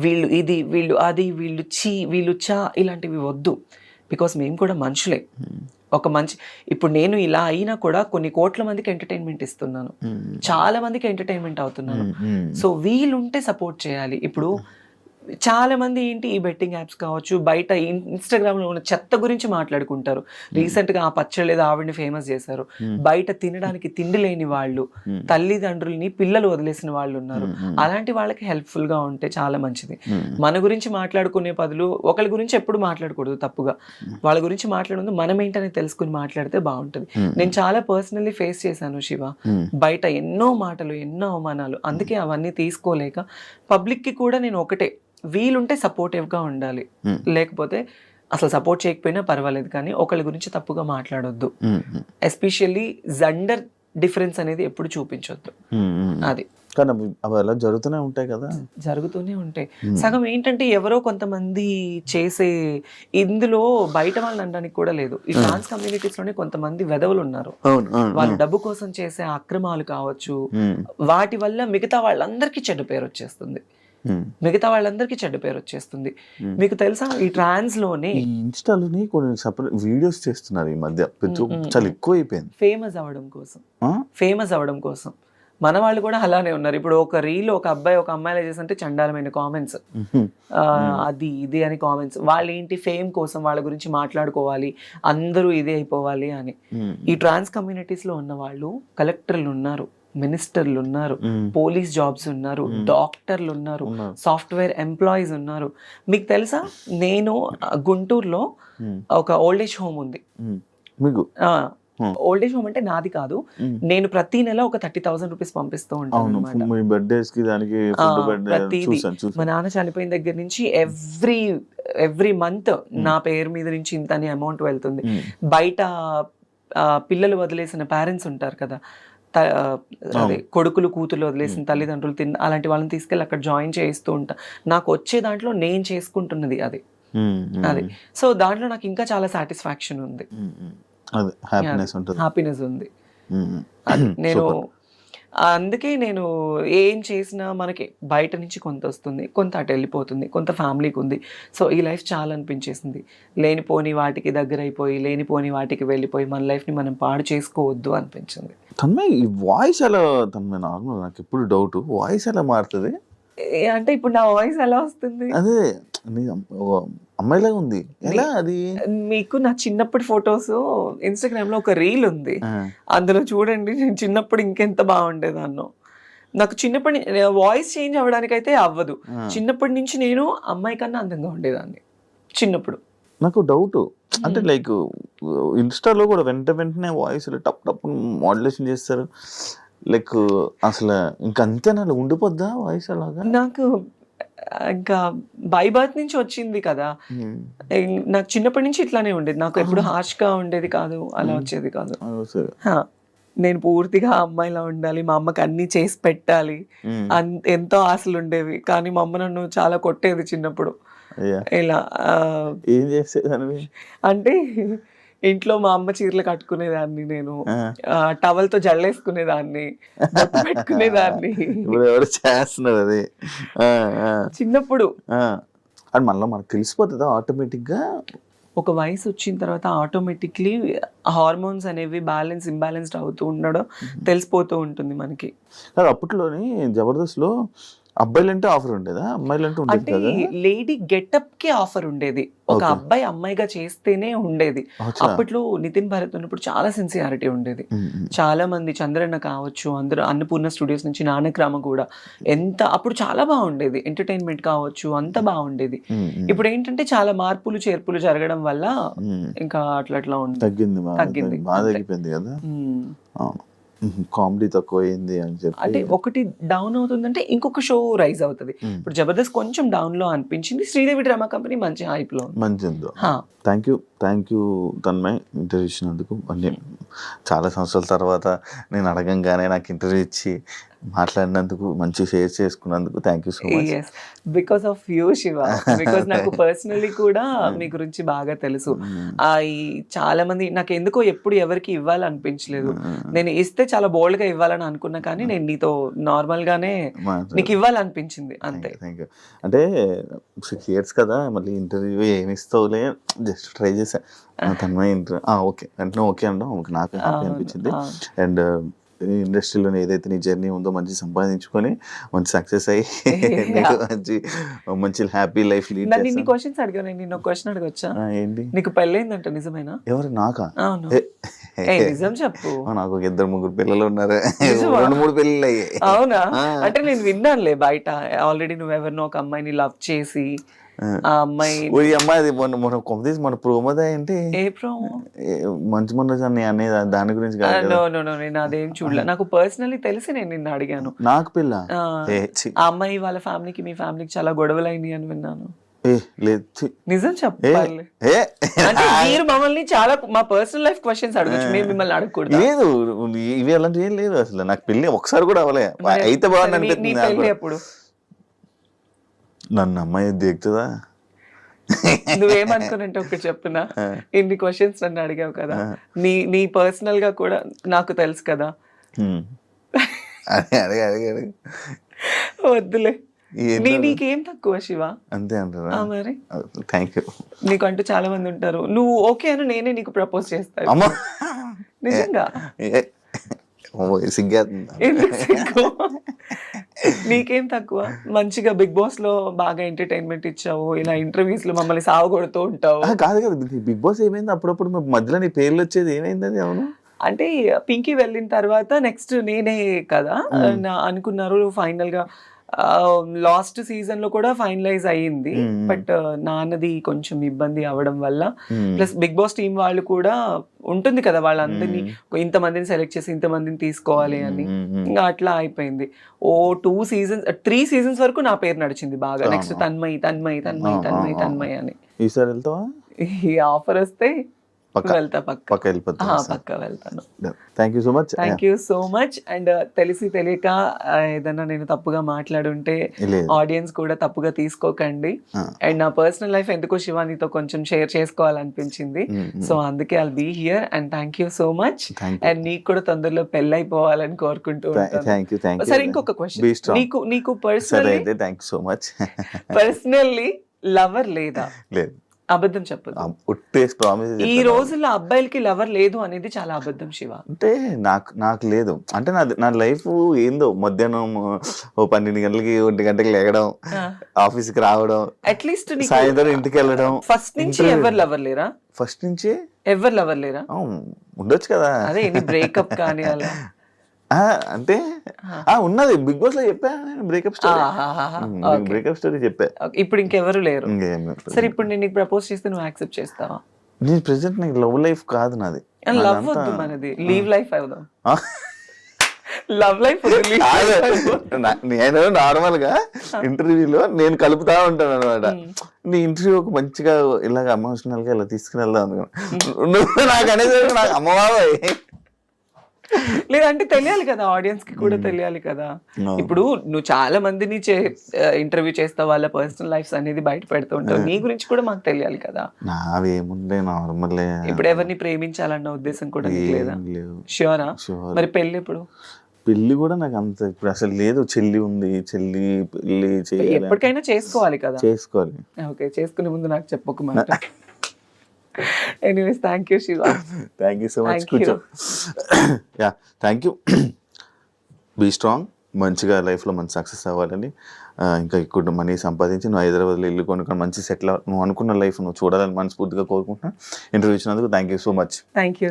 వీళ్ళు ఇది వీళ్ళు అది వీళ్ళు చీ వీళ్ళు చా ఇలాంటివి వద్దు. బికాస్ మేము కూడా మనుషులే. ఒక మంచి ఇప్పుడు నేను ఇలా అయినా కూడా కొన్ని కోట్ల మందికి ఎంటర్టైన్మెంట్ ఇస్తున్నాను, చాలా మందికి ఎంటర్టైన్మెంట్ అవుతున్నాను. సో వీళ్ళుంటే సపోర్ట్ చేయాలి. ఇప్పుడు చాలా మంది ఏంటి ఈ బెట్టింగ్ యాప్స్ కావచ్చు, బయట ఇన్స్టాగ్రామ్లో ఉన్న చెత్త గురించి మాట్లాడుకుంటారు. రీసెంట్గా ఆ పచ్చళ్ళు ఏదో ఆవిడని ఫేమస్ చేశారు. బయట తినడానికి తిండి లేని వాళ్ళు, తల్లిదండ్రుల్ని పిల్లలు వదిలేసిన వాళ్ళు ఉన్నారు. అలాంటి వాళ్ళకి హెల్ప్ఫుల్గా ఉంటే చాలా మంచిది. మన గురించి మాట్లాడుకునే బదులు ఒకళ్ళ గురించి ఎప్పుడు మాట్లాడకూడదు తప్పుగా. వాళ్ళ గురించి మాట్లాడదు, మనం ఏంటనే తెలుసుకుని మాట్లాడితే బాగుంటుంది. నేను చాలా పర్సనల్లీ ఫేస్ చేశాను శివ, బయట ఎన్నో మాటలు ఎన్నో అవమానాలు. అందుకే అవన్నీ తీసుకోలేక పబ్లిక్కి కూడా నేను ఒకటే, వీలుంటే సపోర్టివ్గా ఉండాలి. లేకపోతే అసలు సపోర్ట్ చేయకపోయినా పర్వాలేదు, కానీ ఒకళ్ళ గురించి తప్పుగా మాట్లాడొద్దు. ఎస్పెషల్లీ జెండర్ డిఫరెన్స్ అనేది ఎప్పుడు చూపించొద్దు. అది కానీ అవి అలా జరుగుతూనే ఉంటాయి కదా, జరుగుతూనే ఉంటాయి. సగం ఏంటంటే ఎవరో కొంతమంది చేసే, ఇందులో బయట వాళ్ళని అనడానికి కూడా లేదు. ఈ ట్రాన్స్ కమ్యూనిటీస్ లోనే కొంతమంది వెధవులు ఉన్నారు. వాళ్ళు డబ్బు కోసం చేసే అక్రమాలు కావచ్చు, వాటి వల్ల మిగతా వాళ్ళందరికీ చెడ్డ పేరు వచ్చేస్తుంది. మీకు తెలుసా ఈ ట్రాన్స్ లోనే ఇన్స్టాలోని కొన్ని సపరేట్ వీడియోస్ చేస్తున్నారు ఈ మధ్య, చాలా ఎక్కువ అయిపోయింది ఫేమస్ అవ్వడం కోసం. మన వాళ్ళు కూడా అలానే ఉన్నారు. ఇప్పుడు ఒక రీల్ ఒక అబ్బాయి ఒక అమ్మాయిలా చేస్తుంటే చండాలమైన కామెంట్స్, అది ఇది అని కామెంట్స్. వాళ్ళు ఏంటి ఫేమ్ కోసం వాళ్ళ గురించి మాట్లాడుకోవాలి, అందరూ ఇదే అయిపోవాలి అని. ఈ ట్రాన్స్ కమ్యూనిటీస్ లో ఉన్న వాళ్ళు కలెక్టర్లు ఉన్నారు, మినిస్టర్లు ఉన్నారు, పోలీస్ జాబ్స్ ఉన్నారు, డాక్టర్లు ఉన్నారు, సాఫ్ట్వేర్ ఎంప్లాయీస్ ఉన్నారు. మీకు తెలుసా, నేను గుంటూరులో ఒక ఓల్డ్ ఏజ్ హోమ్ ఉంది. ఓల్డ్ ఏజ్ హోమ్ అంటే నాది కాదు, నేను ప్రతి నెల ఒక 30,000 రూపీస్ పంపిస్తూ ఉంటాను. మా నాన్న చనిపోయిన దగ్గర నుంచి ఎవ్రీ మంత్ నా పేరు మీద నుంచి ఇంత అని అమౌంట్ వెళ్తుంది. బయట పిల్లలు వదిలేసిన పేరెంట్స్ ఉంటారు కదా, అదే కొడుకులు కూతురు వదిలేసిన తల్లిదండ్రులు అలాంటి వాళ్ళని తీసుకెళ్ళి అక్కడ జాయిన్ చేయిస్తూ ఉంటా. నాకు వచ్చే దాంట్లో నేను చేసుకుంటున్నది అది. సో దాంట్లో నాకు ఇంకా చాలా సాటిస్ఫాక్షన్ ఉంది, హ్యాపీనెస్ ఉంది. నేను అందుకే నేను ఏం చేసినా మనకి బయట నుంచి కొంత వస్తుంది, కొంత అటు వెళ్ళిపోతుంది, కొంత ఫ్యామిలీకి ఉంది. సో ఈ లైఫ్ చాలా అనిపించేసింది. లేనిపోని వాటికి దగ్గర అయిపోయి లేనిపోని వాటికి వెళ్ళిపోయి మన లైఫ్ని మనం పాడు చేసుకోవద్దు అనిపించింది. తన్మయ్ ఈ వాయిస్ ఎలా, తన్మయ్ నార్మల్ నాకు ఎప్పుడు డౌట్, వాయిస్ ఎలా మారుతుంది అంటే ఇప్పుడు నా వాయిస్ ఎలా వస్తుంది? అదే అమ్మాయిలాగా ఉంది, ఎలా అది? మీకు నా చిన్నప్పటి ఫొటోస్ ఇన్స్టాగ్రామ్ లో ఒక రీల్ ఉంది, అందులో చూడండి. నేను చిన్నప్పుడు ఇంకెంత బాగుండేదాన్నో. నాకు చిన్నప్పటి వాయిస్ చేంజ్ అవ్వడానికి అయితే అవ్వదు. చిన్నప్పటి నుంచి నేను అమ్మాయి కన్నా అందంగా ఉండేదాన్ని చిన్నప్పుడు. నాకు డౌట్ అంటే లైక్ ఇన్స్టాలో కూడా వెంటనే వాయిస్ టప్ టప్ మోడ్యులేషన్ చేస్తారు, లైక్ అసలు ఇంకంతేనా ఉండిపోద్దా వాయిస్ అలాగా? నాకు ఇంకా బై బర్త్ నుంచి వచ్చింది కదా, నాకు చిన్నప్పటి నుంచి ఇట్లానే ఉండేది. నాకు ఎప్పుడు హార్ష్గా ఉండేది కాదు, అలా వచ్చేది కాదు. నేను పూర్తిగా అమ్మాయిలా ఉండాలి, మా అమ్మకి అన్ని చేసి పెట్టాలి, ఎంతో ఆశలు ఉండేవి. కానీ మా అమ్మ నన్ను చాలా కొట్టేది చిన్నప్పుడు. ఇలా ఏం చేసేదాన్ని అంటే ఇంట్లో మా అమ్మ చీరలు కట్టుకునేదాన్ని, నేను టవల్తో జల్లేసుకునేదాన్ని, పెట్టుకునేదాన్ని. చేస్తున్నారు అది చిన్నప్పుడు. అది మళ్ళీ మనకు తెలిసిపోతుందా ఆటోమేటిక్గా? ఒక వయసు వచ్చిన తర్వాత ఆటోమేటిక్లీ హార్మోన్స్ అనేవి ఇంబ్యాలెన్స్డ్ అవుతూ ఉండడం తెలిసిపోతూ ఉంటుంది మనకి. అప్పట్లోని జబర్దస్త్లో అబ్బాయిలంటే ఆఫర్ ఉండేదా, అమ్మాయిలంటే ఉండేది కదా? లేడీ గెటప్ కి ఆఫర్ ఉండేది, ఒక అబ్బాయి అమ్మాయిగా చేస్తేనే ఉండేది. అప్పట్లో నితిన్ భరత్ ఉన్నప్పుడు చాలా సిన్సియారిటీ ఉండేది. చాలా మంది చంద్రన్న కావచ్చు, అందరూ అన్నపూర్ణ స్టూడియోస్ నుంచి నానక్రామ కూడా ఎంత అప్పుడు చాలా బాగుండేది. ఎంటర్టైన్మెంట్ కావచ్చు అంత బాగుండేది. ఇప్పుడు ఏంటంటే చాలా మార్పులు చేర్పులు జరగడం వల్ల ఇంకా అట్లా ఉంది, తగ్గింది బాగా తగ్గిపోయింది కదా. కామెడీ తక్కువ అయింది అని అంటే చెప్పి ఒకటి డౌన్ అవుతుందంటే ఇంకొక షో రైజ్ అవుతుంది. ఇప్పుడు జబర్దస్త్ కొంచెం డౌన్ లో అనిపించింది, శ్రీదేవి డ్రామా కంపెనీ మంచి హైప్ లో ఉంది. మంచిది. హా. థ్యాంక్ యూ తన్మయ్ ఇంటర్వ్యూ ఇచ్చినందుకు. అన్నీ చాలా సంవత్సరాల తర్వాత నేను అడగంగానే నాకు ఇంటర్వ్యూ ఇచ్చి మాట్లాడినందుకు, మంచి షేర్ చేసుకున్నందుకు thank you so much. Yes, because of you Shiva. Because నాకు పర్సనలీ కూడా మీ గురించి బాగా తెలుసు. ఈ చాలా మంది నాకు ఎందుకో ఎప్పుడు ఎవరికి ఇవ్వాలనిపించలేదు. నేను ఇస్తే చాలా బోల్డ్ గా ఇవ్వాలని అనుకున్నా, కానీ నేను నీతో నార్మల్ గానే నీకు ఇవ్వాలనిపించింది అంతే. Thank you. అంటే 6 years కదా, మళ్ళీ ఇంటర్వ్యూ ఏమి ఇస్తావులే, జస్ట్ ట్రై చేసా. తన్మయ్ ఇంటర్వ్యూ ఓకే అంటే ఓకే అంటాం, నాకు హ్యాపీ అనిపించింది. అండ్ ఇండస్ట్రీలో ఏదైతే నీ జర్నీ ఉందో మంచి సంపాదించుకొని మంచి సక్సెస్ అయ్యి నీకు మంచి హ్యాపీ లైఫ్ లీడ్ నన్ను ఇన్ని క్వశ్చన్స్ అడిగా, నేను నిన్న క్వశ్చన్ అడగొచ్చా? ఏంటి? నీకు పెళ్ళైందంట, నిజమేనా? ఎవరు? నాకా? అవును. నిజం చెప్పు. నాకు 2-3 పిల్లలు ఉన్నారు. నిజమా? 2-3 పెళ్ళిళ్ళు అయ్యాయి. అవునా? అంటే నేను విన్నానులే బయట, ఆల్రెడీ నువ్వెవరినో ఒక అమ్మాయిని లవ్ చేసి ఆ అమ్మాయి ఈ అమ్మాయి మొన్న కొంపదీసి మన ప్రోమోదా ఏంటి, ఏ ప్రోమో మంచి మొన్న అనే దాని గురించి కాదు కదా. నో నేను అదేం చూడలే. నాకు పర్సనలీ తెలిసి నేను నిన్ను అడిగాను. నాకు పిల్ల ఆ అమ్మాయి వాళ్ళ ఫ్యామిలీకి మీ ఫ్యామిలీకి చాలా గొడవలు అయినాయి అని విన్నాను. లేదు, నిజం చెప్పాలి. అంటే మీరు మమ్మల్ని చాలా మా పర్సనల్ లైఫ్ క్వశ్చన్స్ అడగచ్చు, మేము మిమ్మల్ని అడగకూడదు. లేదు, ఇవి అలాంటివి ఏం లేదు అసలు. నాకు పెళ్లి ఒకసారి కూడా అవ్వలే. అయితే బాగుంది అనిపిస్తుంది. అప్పుడు నన్ను అమ్మాయి దిగుతుందా? నువ్వేమనుకున్నట్టు ఒకటి చెప్పునా, ఇన్ని క్వశ్చన్స్ నన్ను అడిగావు కదా, నీ పర్సనల్ గా కూడా నాకు తెలుసు కదా. వద్దులే, నీకేం తక్కువ శివ? అంతే అంటారా? మరి థ్యాంక్ యూ. నీకంటూ చాలా మంది ఉంటారు. నువ్వు ఓకే అని నేనే నీకు ప్రపోజ్ చేస్తాను. అమ్మా నిజంగా ఎందుకు సిగ్గు? నీకేం తక్కువ? మంచిగా బిగ్ బాస్ లో బాగా ఎంటర్టైన్మెంట్ ఇచ్చావు, ఇలా ఇంటర్వ్యూస్ లో మమ్మల్ని సావగొడుతూ ఉంటావు. కాదు కదా, బిగ్ బాస్ ఏమైంది అప్పుడప్పుడు మధ్యలో నీ పేర్లు వచ్చేది ఏమైంది అది? అవును, అంటే పింకీ వెళ్ళిన తర్వాత నెక్స్ట్ నేనే కదా అనుకున్నారు. ఫైనల్ గా లాస్ట్ సీజన్ లో కూడా ఫైనలైజ్ అయ్యింది. బట్ నాన్నది కొంచెం ఇబ్బంది అవడం వల్ల, ప్లస్ బిగ్ బాస్ టీం వాళ్ళు కూడా ఉంటుంది కదా, వాళ్ళందరినీ ఇంతమందిని సెలెక్ట్ చేసి ఇంతమందిని తీసుకోవాలి అని, ఇంకా అట్లా అయిపోయింది. 3 seasons వరకు నా పేరు నడిచింది బాగా. నెక్స్ట్ తన్మయ్ తన్మయ్ తన్మయ్ తన్మయ్ తన్మయ్ అని. ఈసారి వెళ్తావా? ఈ ఆఫర్ వస్తే వెళ్తా, పక్క వెళ్తాను. Thank you so much. Thank you so much. And తెలిసి తెలియక ఏదన్నా నేను తప్పుగా మాట్లాడుంటే ఆడియన్స్ కూడా తప్పుగా తీసుకోకండి. అండ్ నా పర్సనల్ లైఫ్ ఎందుకో శివానితో కొంచెం షేర్ చేసుకోవాలనిపించింది, సో అందుకే I'll be here. And thank you so much. And నీకు కూడా తొందరలో పెళ్ళి అయిపోవాలని కోరుకుంటూ ఉంటాను. సరే, ఇంకొక క్వశ్చన్, నీకు పర్సనల్లీ లవర్ లేదా? లేదు. అబద్ధం చెప్పదు. ఈ రోజుల్లో అబ్బాయిలకి లవర్ లేదు అనేది చాలా అబద్ధం శివ. అంటే నాకు లేదు. అంటే నా లైఫ్ ఏందో, మధ్యాహ్నం 12 గంటలకి 1 గంటకి లేగడం, ఆఫీస్ కి రావడం, అట్లీస్ట్ సాయంత్రం ఇంటికి వెళ్ళడం. ఫస్ట్ నుంచి ఎవరు లవర్ లేరా? ఫస్ట్ నుంచి ఎవరు లవర్ లేరా? ఉండొచ్చు కదా. అదే బ్రేకప్ కానీ అలా అంటే ఉన్నది. బిగ్ బాస్ లో చెప్పా బ్రేకప్ స్టోరీ చెప్పా. ఇప్పుడు ఇంకెవరు లేరు. సరే, ఇప్పుడు నేను నీకు ప్రపోజ్ చేస్తే నువ్వు యాక్సెప్ట్ చేస్తావా? నేను ప్రెసెంట్ నాకు లవ్ లైఫ్ కాదు నాది. లవ్ వద్దు, మనది లీవ్ లైఫ్ అవుదాం. లవ్ లైఫ్ నేను నార్మల్ గా ఇంటర్వ్యూలో నేను కలుపుతా ఉంటాను అనమాట. నీ ఇంటర్వ్యూ ఒక మంచిగా ఇలాగ ఎమోషనల్ గా ఇలా తీసుకుని వెళ్దాం అనుకున్నా. నాకు అనేది నాకు అమ్మబాబాయ్ లేదంటే తెలియాలి కదా, ఆడియన్స్ కి కూడా తెలియాలి కదా. ఇప్పుడు నువ్వు చాలా మందిని ఇంటర్వ్యూ చేస్తావు, వాళ్ళ పర్సనల్ లైఫ్స్ అనేది బయట పెడుతూ ఉంటావు, నీ గురించి కూడా మాకు తెలియాలి కదా. నావేముండే నార్మల్. ఇప్పుడు ఎవరిని ప్రేమించాలన్న ఉద్దేశం కూడా లేదా? ష్యూరా? మరి పెళ్లి ఎప్పుడు? పెళ్లి కూడా నాకు అంత ఇప్పుడు అసలు లేదు. చెల్లి ఉంది, చెల్లి పెళ్లి చేయాలి, ఎప్పటికైనా చేసుకోవాలి కదా. చేసుకోవాలి. ఓకే, చేసుకునే ముందు నాకు చెప్పకు మాట. Anyways, thank you, Shiva. Thank you so much. Good job. Yeah, thank you. Be strong. మంచిగా లైఫ్లో మంచి సక్సెస్ అవ్వాలని, ఇంకా ఎక్కువ మనీ సంపాదించి నువ్వు హైదరాబాద్లో ఇల్లు కొనుక్కొని మంచి సెటిల్ నువ్వు అనుకున్న లైఫ్ నువ్వు చూడాలని మనస్ఫూర్తిగా కోరుకుంటున్నా. ఇంటర్వ్యూ ఇచ్చినందుకు thank you so much. Thank you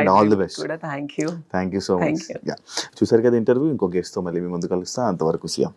and all the best. Thank you so much. చూసారు కదా ఇంటర్వ్యూ. ఇంకో గెస్ట్తో మళ్ళీ మీ ముందు కలుస్తా. అంతవరకు సియా.